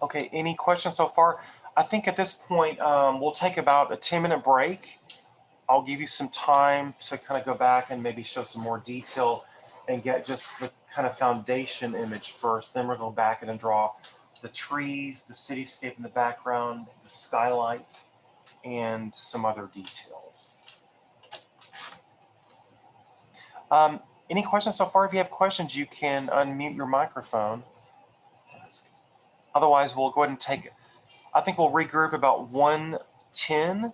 Okay, any questions so far? I think at this point, we'll take about a 10-minute break. I'll give you some time to kind of go back and maybe show some more detail and get just the kind of foundation image first. Then we're going back in and draw the trees, the cityscape in the background, the skylights, and some other details. Any questions so far? If you have questions, you can unmute your microphone. Otherwise, we'll go ahead and take, I think we'll regroup about 1:10,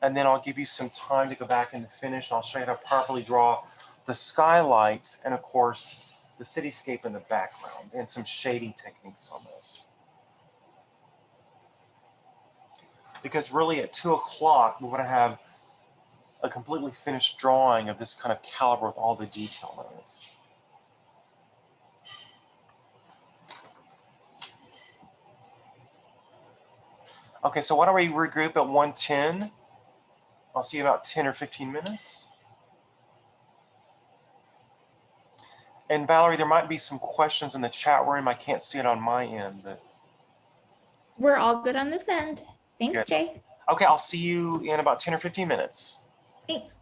and then I'll give you some time to go back and finish. I'll show you how to properly draw the skylights and, of course, the cityscape in the background and some shading techniques on this. Because really at 2 o'clock, we want to have a completely finished drawing of this kind of caliber with all the detail in it. Okay, so why don't we regroup at 1:10? I'll see you about 10 or 15 minutes. And Valerie, there might be some questions in the chat room. I can't see it on my end. But we're all good on this end. Thanks, good. Jay. Okay, I'll see you in about 10 or 15 minutes. Thanks.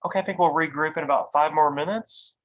Okay, I think we'll regroup in about 5 more minutes.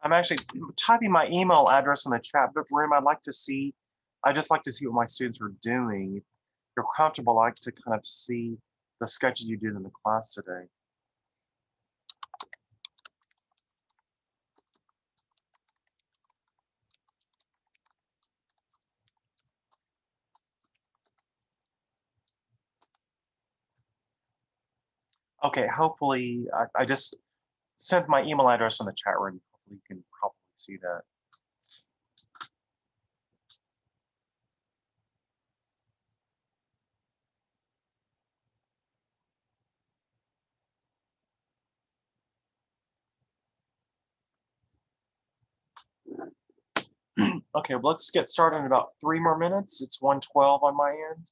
I'm actually typing my email address in the chat room. I just like to see what my students are doing. If you're comfortable, I like to kind of see the sketches you did in the class today. Okay, hopefully, I just sent my email address in the chat room. Hopefully you can probably see that. Okay, well, let's get started in about 3 more minutes. It's 1:12 on my end.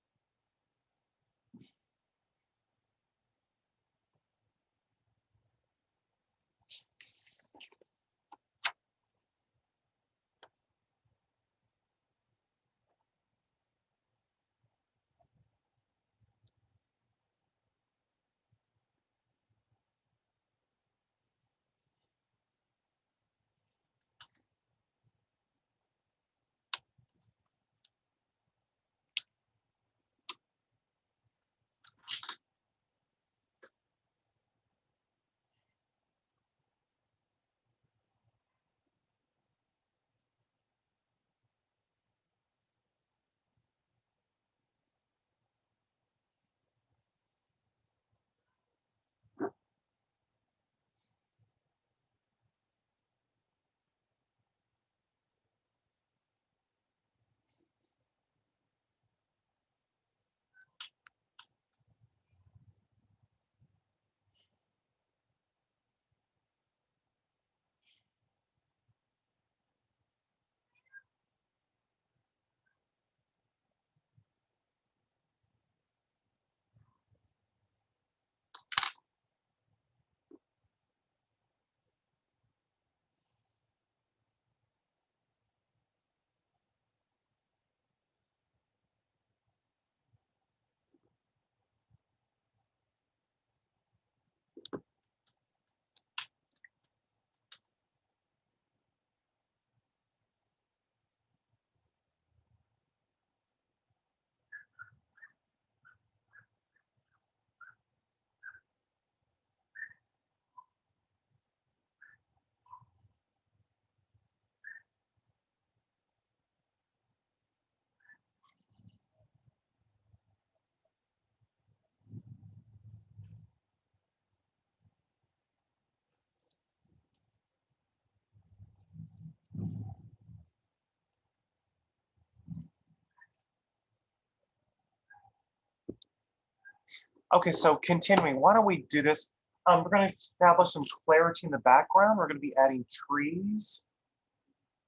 Okay, so continuing, why don't we do this? We're going to establish some clarity in the background. We're going to be adding trees.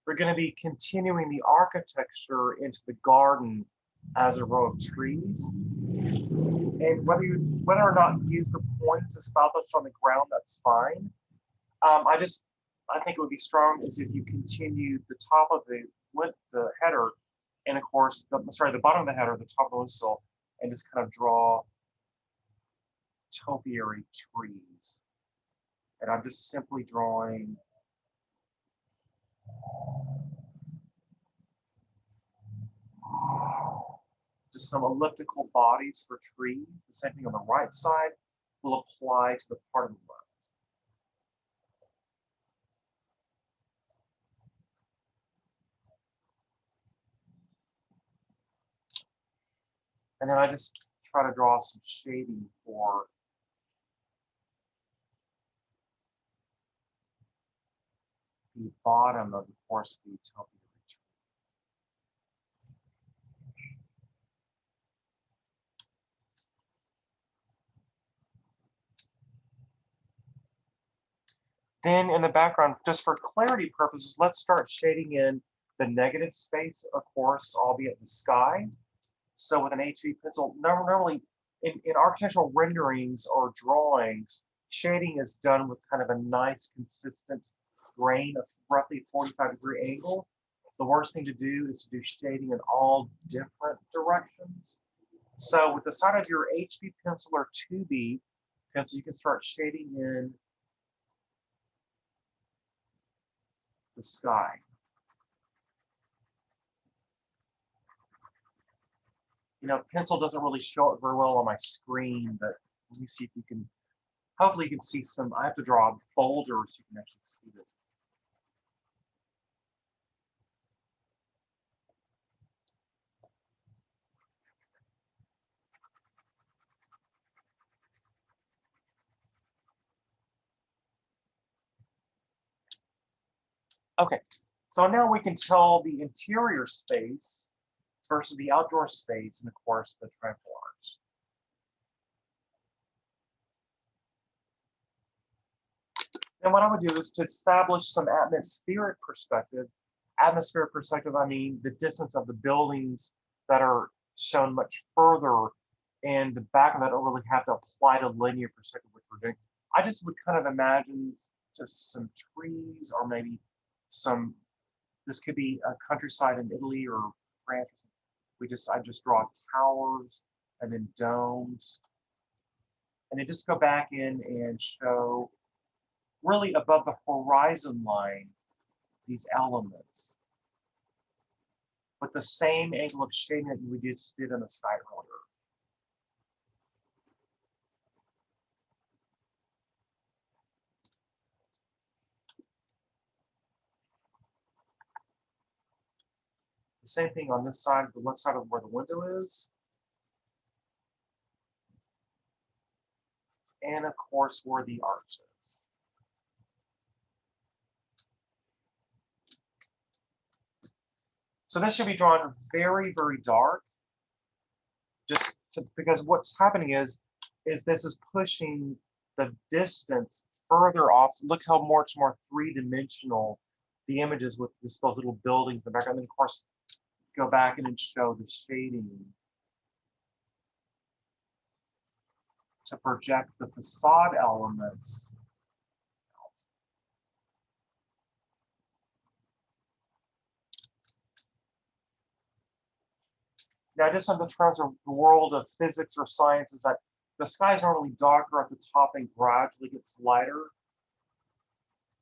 We're going to be continuing the architecture into the garden as a row of trees. And whether or not you use the points established on the ground, that's fine. I think it would be strong is if you continue the top of the header, and of course, the bottom of the header, the top of the whistle, and just kind of draw topiary trees. And I'm just simply drawing just some elliptical bodies for trees. The same thing on the right side will apply to the part of the left. And then I just try to draw some shading for the bottom of, course, the topiary tree. Then in the background, just for clarity purposes, let's start shading in the negative space, of course, albeit the sky. So with an HB pencil, normally in architectural renderings or drawings, shading is done with kind of a nice, consistent grain of roughly 45-degree angle. The worst thing to do is to do shading in all different directions. So with the side of your HB pencil or 2B pencil, you can start shading in the sky. You know, pencil doesn't really show it very well on my screen, but let me see if you can, hopefully you can see some, I have to draw a folder so you can actually see this. Okay, so now we can tell the interior space versus the outdoor space, and of course the tranquil arts. And what I would do is to establish some atmospheric perspective. Atmospheric perspective, I mean the distance of the buildings that are shown much further, and the back of that don't really have to apply to linear perspective, which we're doing. I just would kind of imagine just some trees, or maybe some, this could be a countryside in Italy or France. I just draw towers and then domes. And then just go back in and show really above the horizon line these elements with the same angle of shading that we just did in the sky earlier. The same thing on this side, the left side of where the window is. And of course, where the arch is. So this should be drawn very, very dark, because what's happening is this is pushing the distance further off. Look how much more three-dimensional the images with those little buildings in the background. And then of course, go back and show the shading to project the facade elements. Now, just in the terms of the world of physics or science, is that the sky is normally darker at the top and gradually gets lighter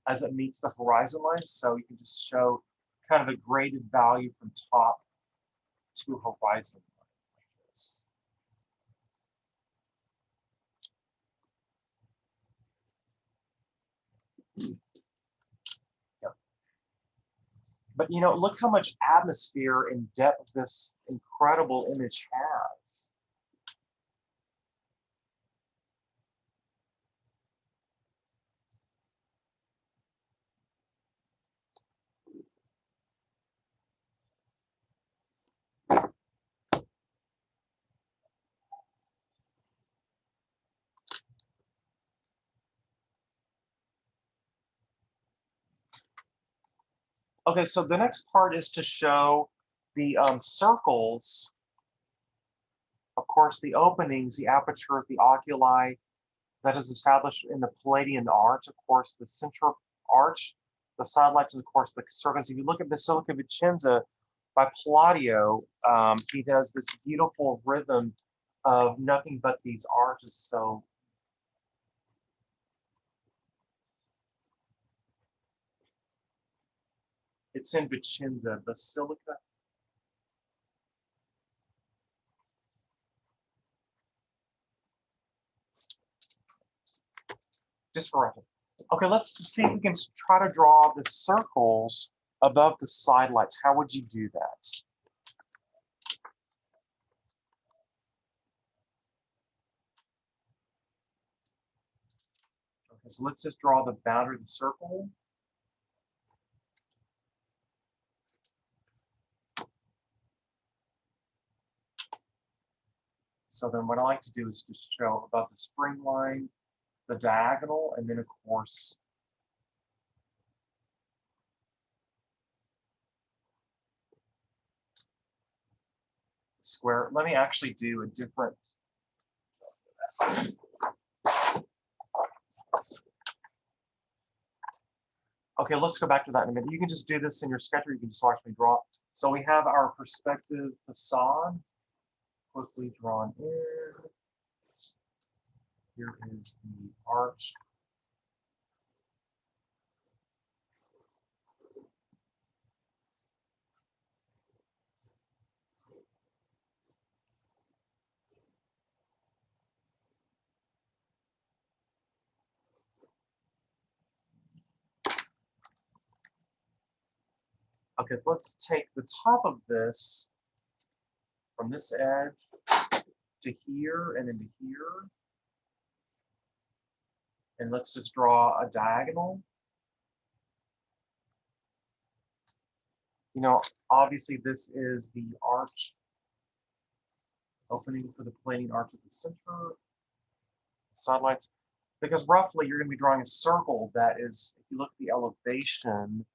as it meets the horizon line. So you can just show kind of a graded value from top to horizon line like this. Yep. But you know, look how much atmosphere and depth this incredible image has. Okay, so the next part is to show the circles, of course, the openings, the apertures, the oculi that is established in the Palladian arch, of course, the central arch, the sidelights, and of course, the circles. If you look at Basilica Vicenza by Palladio, he does this beautiful rhythm of nothing but these arches. So it's in Vicenza, Basilica. Just for reference. Okay, let's see if we can try to draw the circles above the sidelights. How would you do that? Okay, so let's just draw the boundary of the circle. So then what I like to do is just show above the spring line, the diagonal, and then of course, the square. Let me actually do a different. Okay, let's go back to that in a minute. You can just do this in your sketch, or you can just watch me draw. So we have our perspective facade quickly drawn in. Here is the arch. Okay, let's take the top of this from this edge to here and into here. And let's just draw a diagonal. You know, obviously this is the arch opening for the planing arch at the center, sidelights, because roughly you're going to be drawing a circle that is, if you look at the elevation,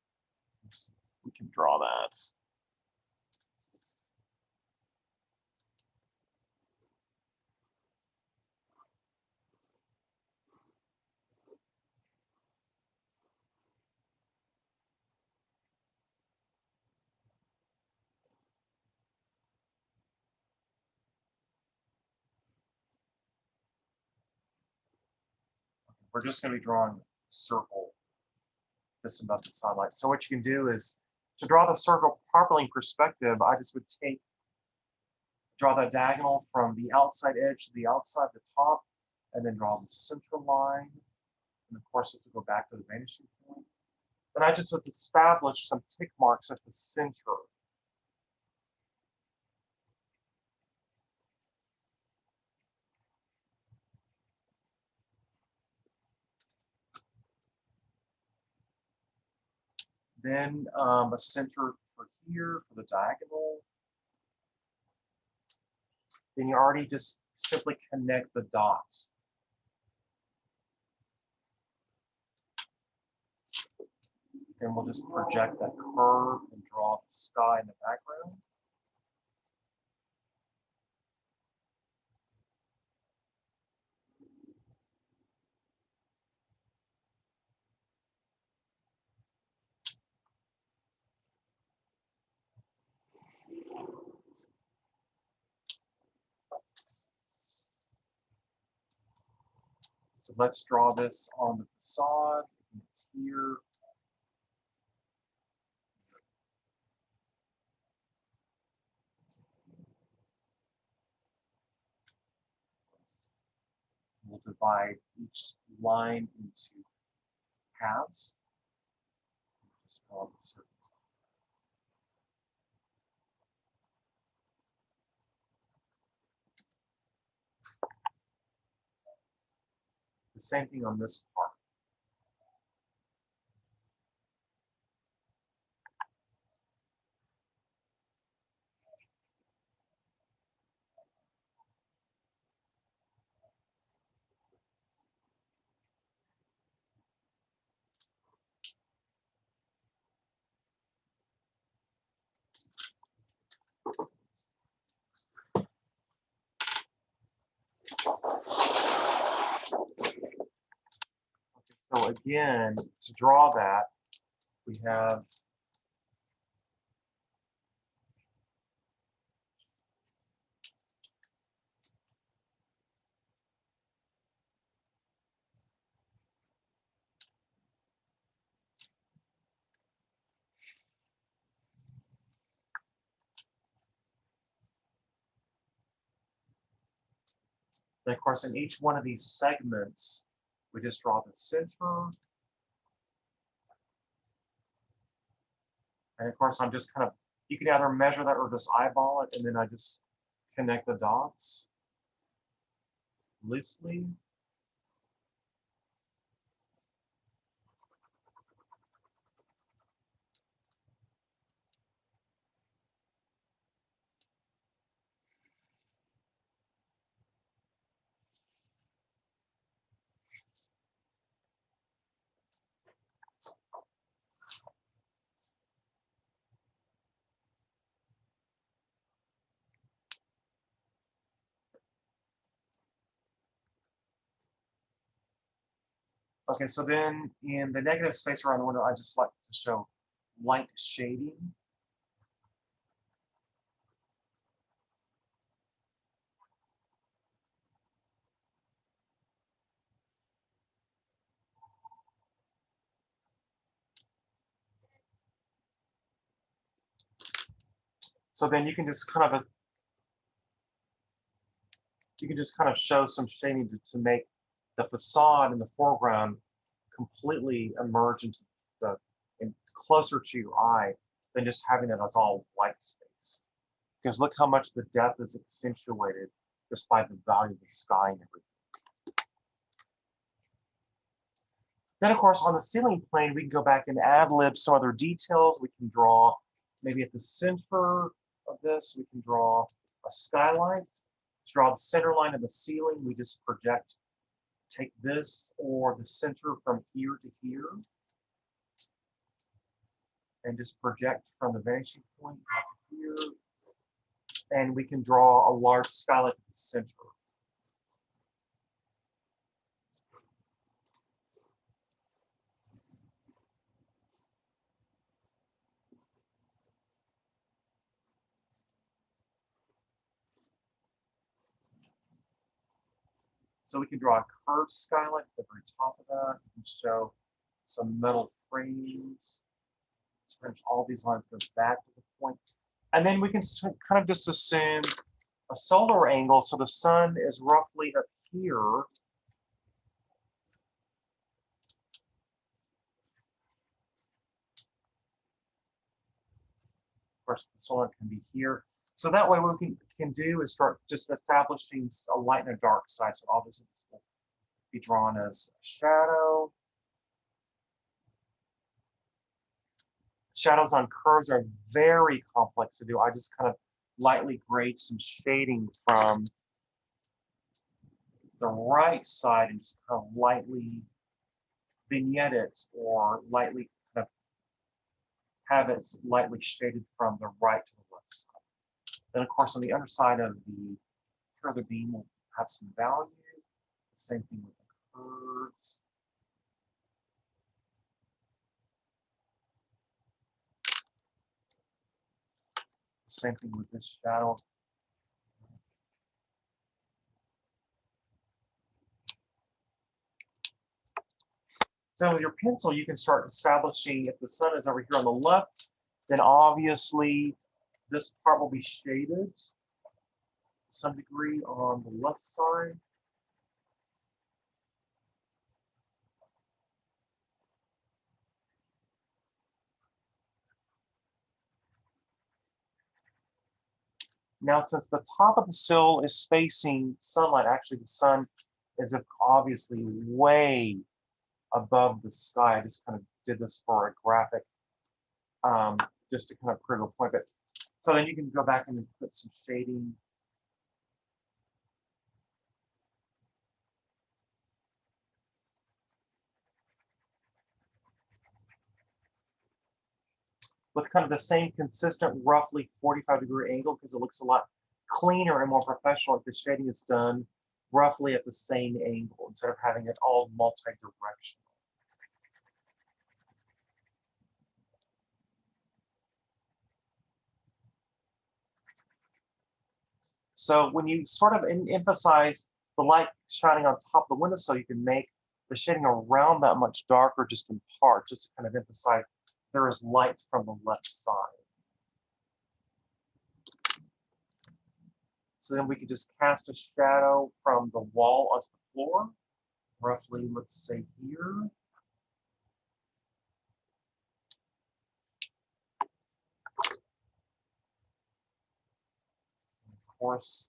we can draw that. We're just going to be drawing a circle this above the sidelight. So what you can do is, to draw the circle properly in perspective, I just would draw that diagonal from the outside edge to the outside, the top, and then draw the central line. And of course, if we go back to the vanishing point, then I just would establish some tick marks at the center. Then a center for here for the diagonal. Then you already just simply connect the dots. And we'll just project that curve and draw the sky in the background. So let's draw this on the facade. It's here. We'll divide each line into halves. Just draw the circles. The same thing on this part. So again, to draw that, we have then, of course, in each one of these segments, we just draw the center. And of course, I'm just kind of, you can either measure that or just eyeball it, and then I just connect the dots loosely. Okay, so then in the negative space around the window, I just like to show light shading. So then you can just kind of show some shading to make the facade in the foreground completely emerge into the closer to your eye than just having it as all white space. Because look how much the depth is accentuated just by the value of the sky and everything. Then, of course, on the ceiling plane, we can go back and ad-lib some other details. We can draw maybe at the center of this, we can draw a skyline. To draw the center line of the ceiling, we just project, take this or the center from here to here, and just project from the vanishing point out to here. And we can draw a large skyline at the center. So we can draw a curved skyline at the very top of that. We can show some metal frames. All these lines go back to the point. And then we can kind of just assume a solar angle. So the sun is roughly up here. Of course, the solar can be here. So that way what we can do is start just establishing a light and a dark side. So obviously this will be drawn as a shadow. Shadows on curves are very complex to do. I just kind of lightly grade some shading from the right side and just kind of lightly vignette it or lightly kind of have it lightly shaded from the right to the left side. Then, of course, on the underside of the further beam, we'll have some value. The same thing with the curves. Same thing with this shadow. So with your pencil, you can start establishing if the sun is over here on the left, then obviously this part will be shaded to some degree on the left side. Now, since the top of the sill is facing sunlight, actually the sun is obviously way above the sky. I just kind of did this for a graphic, just to kind of prove a point. But so then you can go back and put some shading. With kind of the same consistent, roughly 45-degree angle, because it looks a lot cleaner and more professional if the shading is done roughly at the same angle instead of having it all multi-directional. So when you sort of emphasize the light shining on top of the windowsill, you can make the shading around that much darker just in part, just to kind of emphasize there is light from the left side. So then we can just cast a shadow from the wall onto the floor, roughly, let's say here. Of course,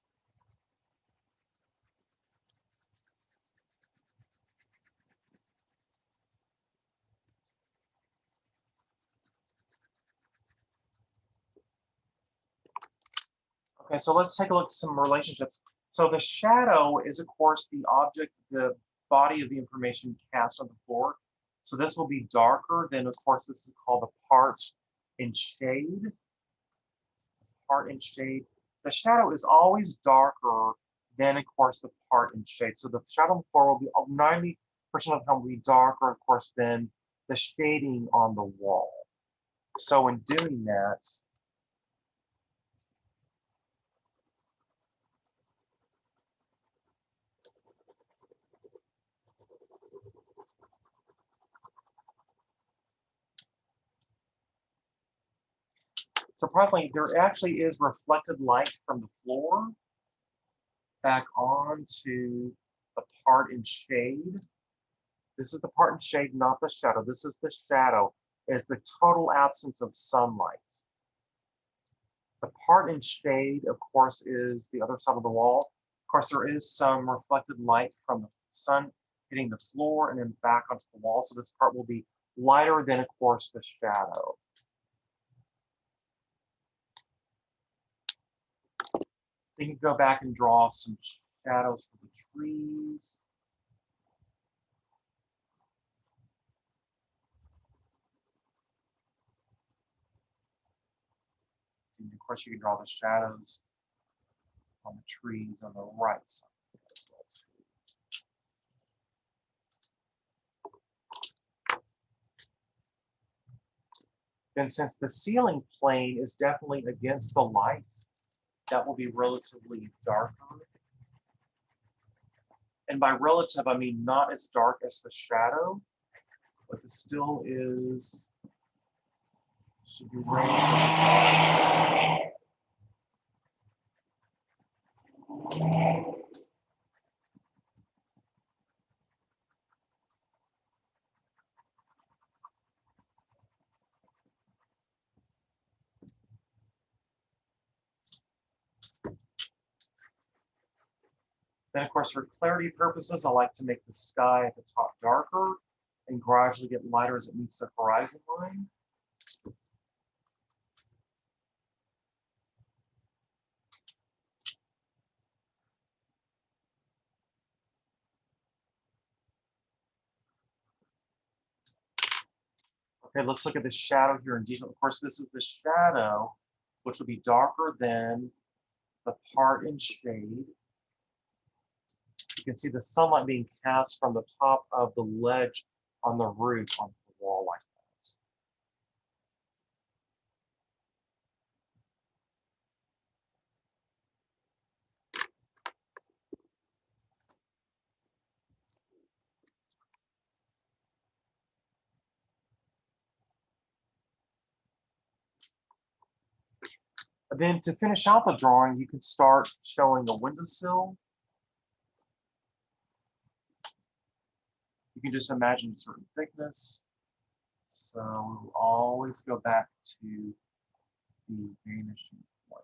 okay, so let's take a look at some relationships. So the shadow is, of course, the object, the body of the information cast on the floor. So this will be darker than, of course, this is called the part in shade. Part in shade. The shadow is always darker than, of course, the part in shade. So the shadow on the floor will be 90% of the time will be darker, of course, than the shading on the wall. So in doing that, surprisingly, there actually is reflected light from the floor back onto the part in shade. This is the part in shade, not the shadow. This is the shadow, is the total absence of sunlight. The part in shade, of course, is the other side of the wall. Of course, there is some reflected light from the sun hitting the floor and then back onto the wall. So this part will be lighter than, of course, the shadow. Then you go back and draw some shadows for the trees. And of course, you can draw the shadows on the trees on the right side as well too. Then since the ceiling plane is definitely against the light, that will be relatively darker. And by relative, I mean not as dark as the shadow, but it still is, should be relatively dark. Then, of course, for clarity purposes, I like to make the sky at the top darker and gradually get lighter as it meets the horizon line. Okay, let's look at the shadow here in detail. Of course, this is the shadow, which will be darker than the part in shade. You can see the sunlight being cast from the top of the ledge on the roof onto the wall like that. Then to finish out the drawing, you can start showing a windowsill. You can just imagine a certain thickness. So we'll always go back to the vanishing point.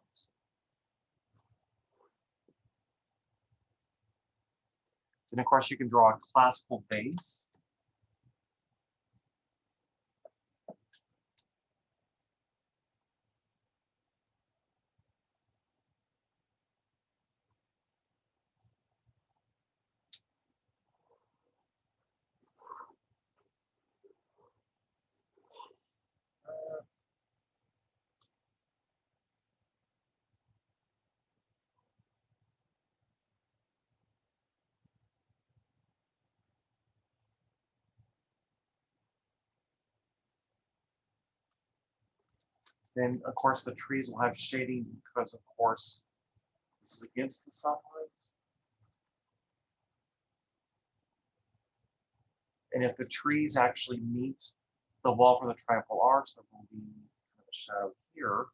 Then of course you can draw a classical base. Then of course the trees will have shading because of course This is against the sunlight. And if the trees actually meet the wall for the triumphal arch, there will be kind of a shadow here.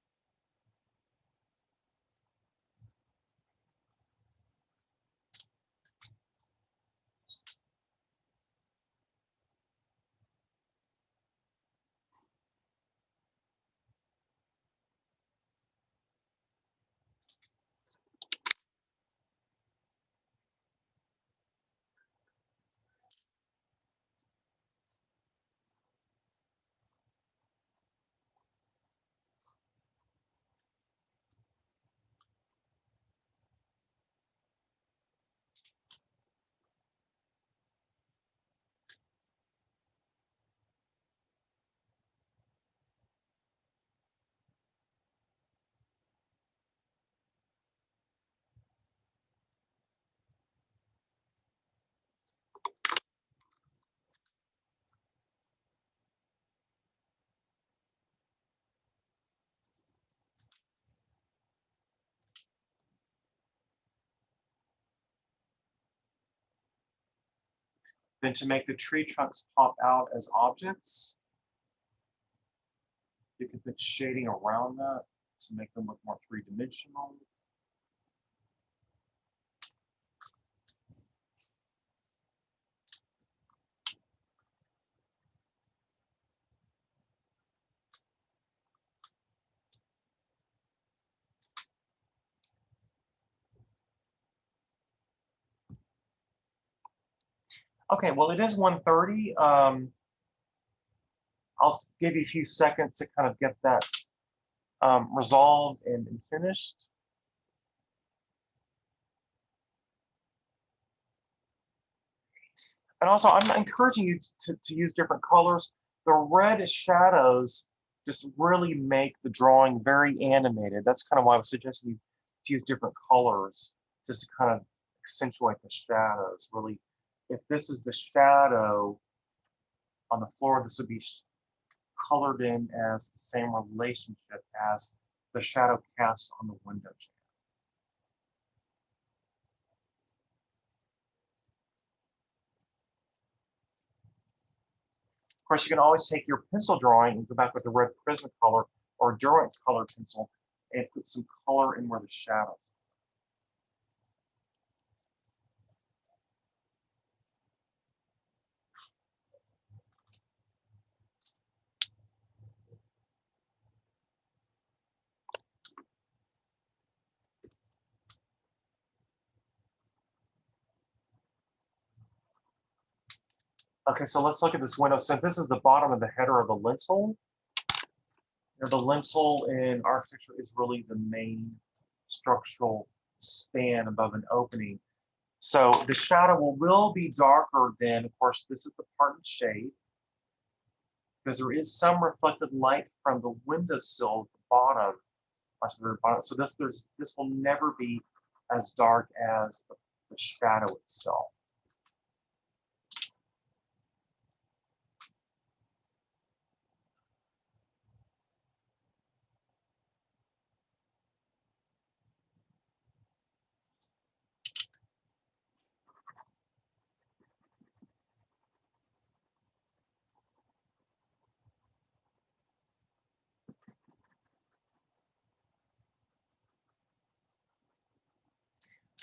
Then to make the tree trunks pop out as objects, you can put shading around that to make them look more three-dimensional. Okay, well, it is 1:30. I'll give you a few seconds to kind of get that resolved and finished. And also, I'm encouraging you to use different colors. The red shadows just really make the drawing very animated. That's kind of why I was suggesting you to use different colors just to kind of accentuate the shadows. Really, if this is the shadow on the floor, this would be colored in as the same relationship as the shadow cast on the window jamb. Of course, you can always take your pencil drawing and go back with a red Prismacolor or a Durant color pencil and put some color in where the shadows. Okay, so let's look at this window. Since this is the bottom of the header of the lintel, the lintel in architecture is really the main structural span above an opening. So the shadow will be darker than, of course, this is the part in shade, because there is some reflected light from the windowsill at the bottom, So this will never be as dark as the shadow itself.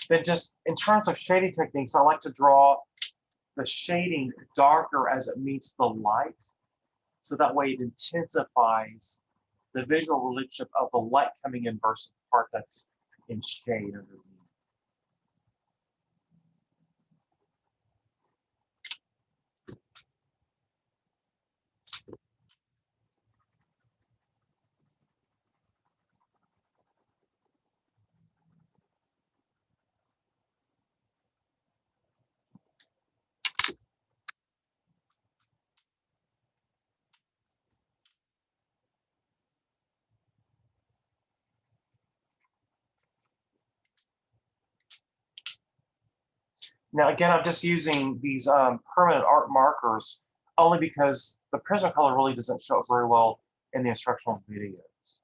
Then just in terms of shading techniques, I like to draw the shading darker as it meets the light. So that way it intensifies the visual relationship of the light coming in versus the part that's in shade underneath. Now, again, I'm just using these permanent art markers only because the Prismacolor really doesn't show up very well in the instructional videos.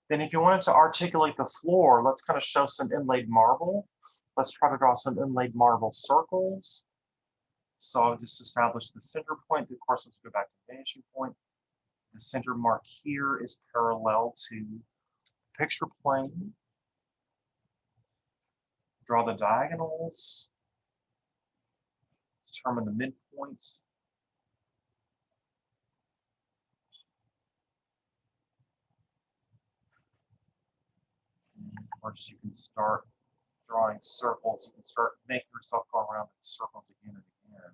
Then if you wanted to articulate the floor, let's kind of show some inlaid marble. Let's try to draw some inlaid marble circles. So I'll just establish the center point. Of course, let's go back to the vanishing point. The center mark here is parallel to the picture plane. Draw the diagonals. Determine the midpoints. And of course, you can start drawing circles. You can start making yourself go around in circles again and again.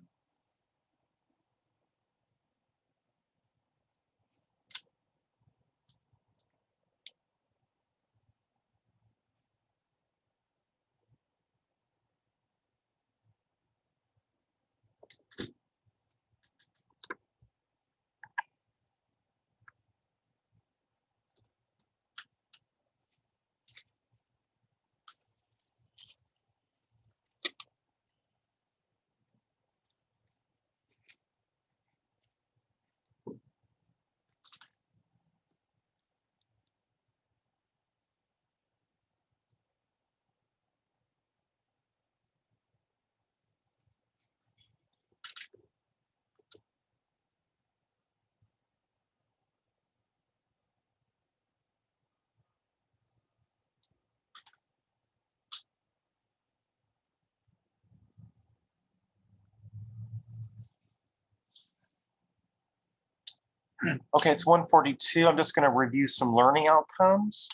Okay, it's 1:42. I'm just going to review some learning outcomes.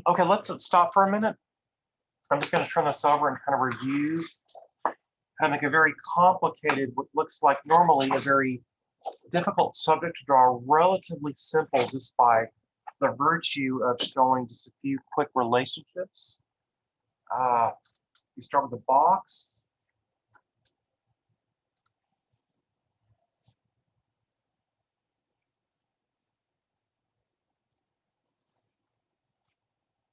Okay, let's stop for a minute. I'm just going to turn this over and kind of review, kind of make a very complicated, what looks like normally a very difficult subject to draw, relatively simple just by the virtue of showing just a few quick relationships. You start with the box.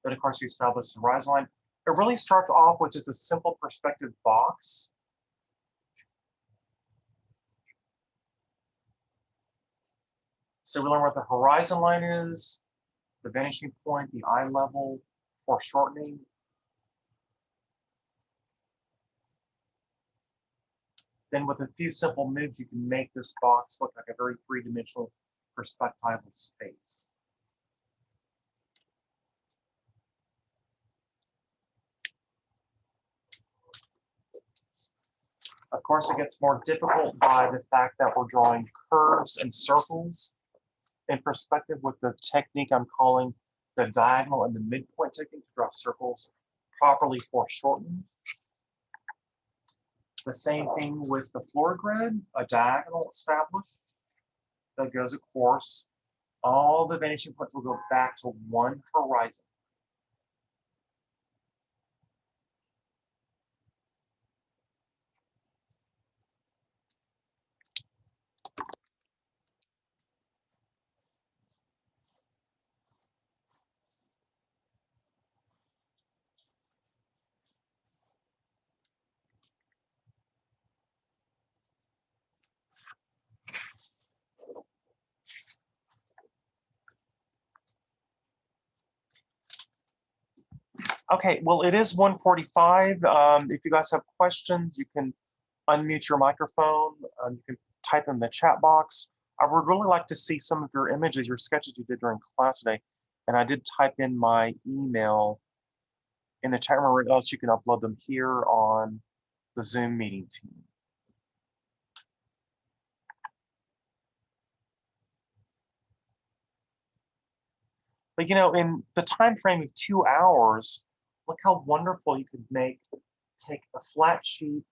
Then, of course, you establish the horizon line. It really starts off with just a simple perspective box. So we learn what the horizon line is, the vanishing point, the eye level, foreshortening. Then with a few simple moves, you can make this box look like a very three-dimensional perspectival space. Of course, it gets more difficult by the fact that we're drawing curves and circles in perspective with the technique I'm calling the diagonal and the midpoint technique to draw circles properly foreshortened. The same thing with the floor grid, a diagonal established that goes, of course, all the vanishing points will go back to one horizon. Okay, well, it is 1:45. If you guys have questions, you can unmute your microphone. You can type in the chat box. I would really like to see some of your images, your sketches you did during class today. And I did type in my email in the chat room, or else you can upload them here on the Zoom meeting team. But you know, in the time frame of 2 hours, look how wonderful you could take a flat sheet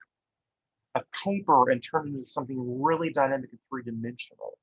of paper and turn it into something really dynamic and three-dimensional.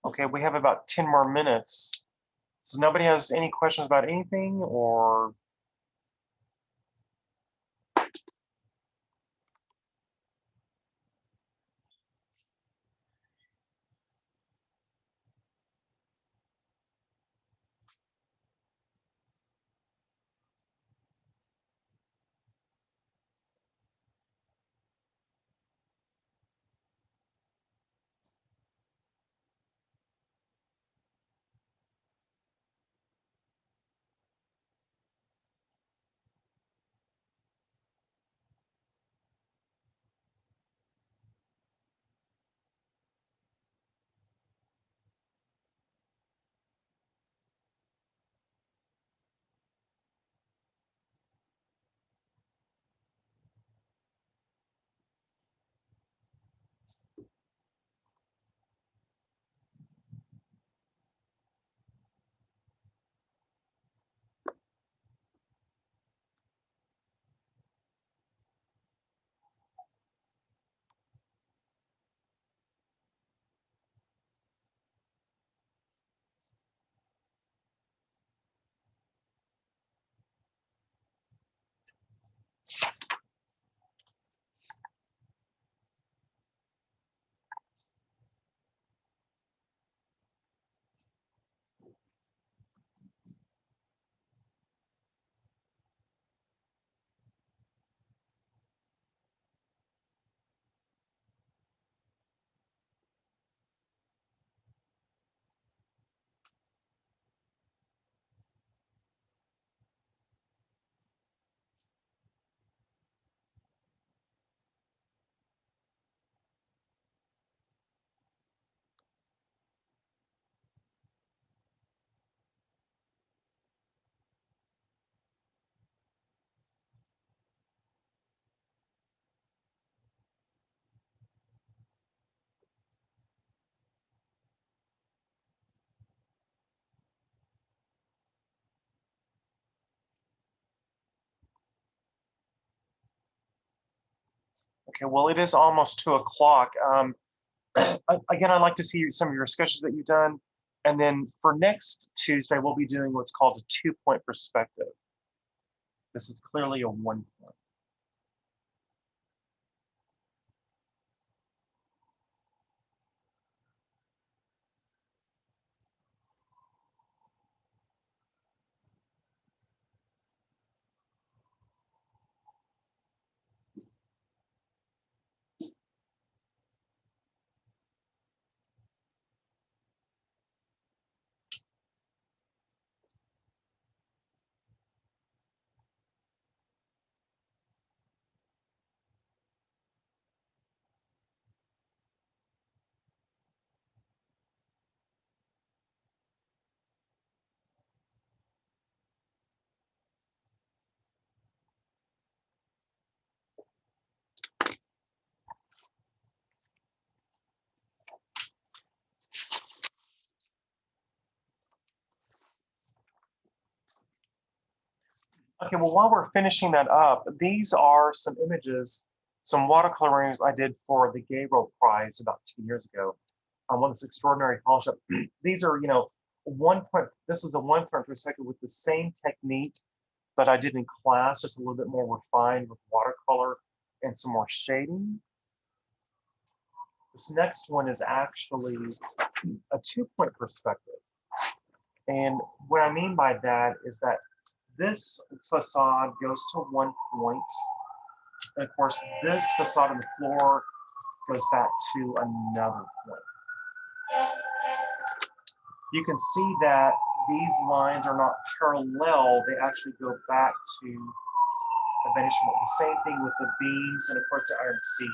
Okay, we have about 10 more minutes. So nobody has any questions about anything, or? Okay, well, it is almost 2 o'clock. Again, I'd like to see some of your sketches that you've done. And then for next Tuesday, we'll be doing what's called a 2-point perspective. This is clearly a 1 point. Okay, well, while we're finishing that up, these are some images, some watercolorings I did for the Gabriel Prize about 2 years ago on one of this extraordinary polish up. These are, 1 point, this is a 1 point perspective with the same technique that I did in class, just a little bit more refined with watercolor and some more shading. This next one is actually a 2-point perspective. And what I mean by that is that this facade goes to 1 point. And of course, this facade on the floor goes back to another point. You can see that these lines are not parallel. They actually go back to the vanishing point. The same thing with the beams and of course the iron ceiling.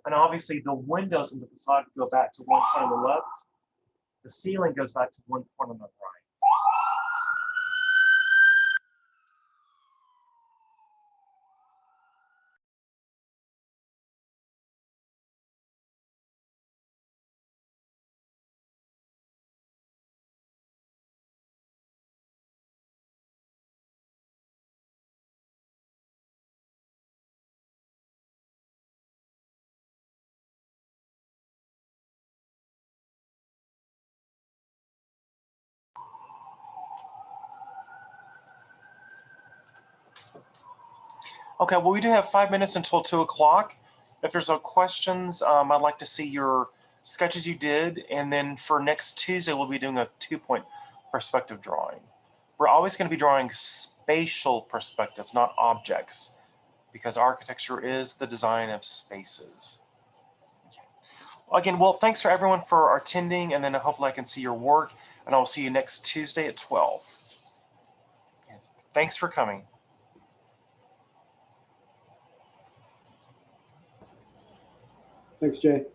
And obviously the windows in the facade go back to 1 point on the left. The ceiling goes back to 1 point on the right. Okay, well, we do have 5 minutes until 2 o'clock. If there's no questions, I'd like to see your sketches you did. And then for next Tuesday, we'll be doing a 2-point perspective drawing. We're always going to be drawing spatial perspectives, not objects, because architecture is the design of spaces. Okay. Again, well, thanks for everyone for attending, and then hopefully I can see your work, and I will see you next Tuesday at 12. Okay. Thanks for coming. Thanks, Jay.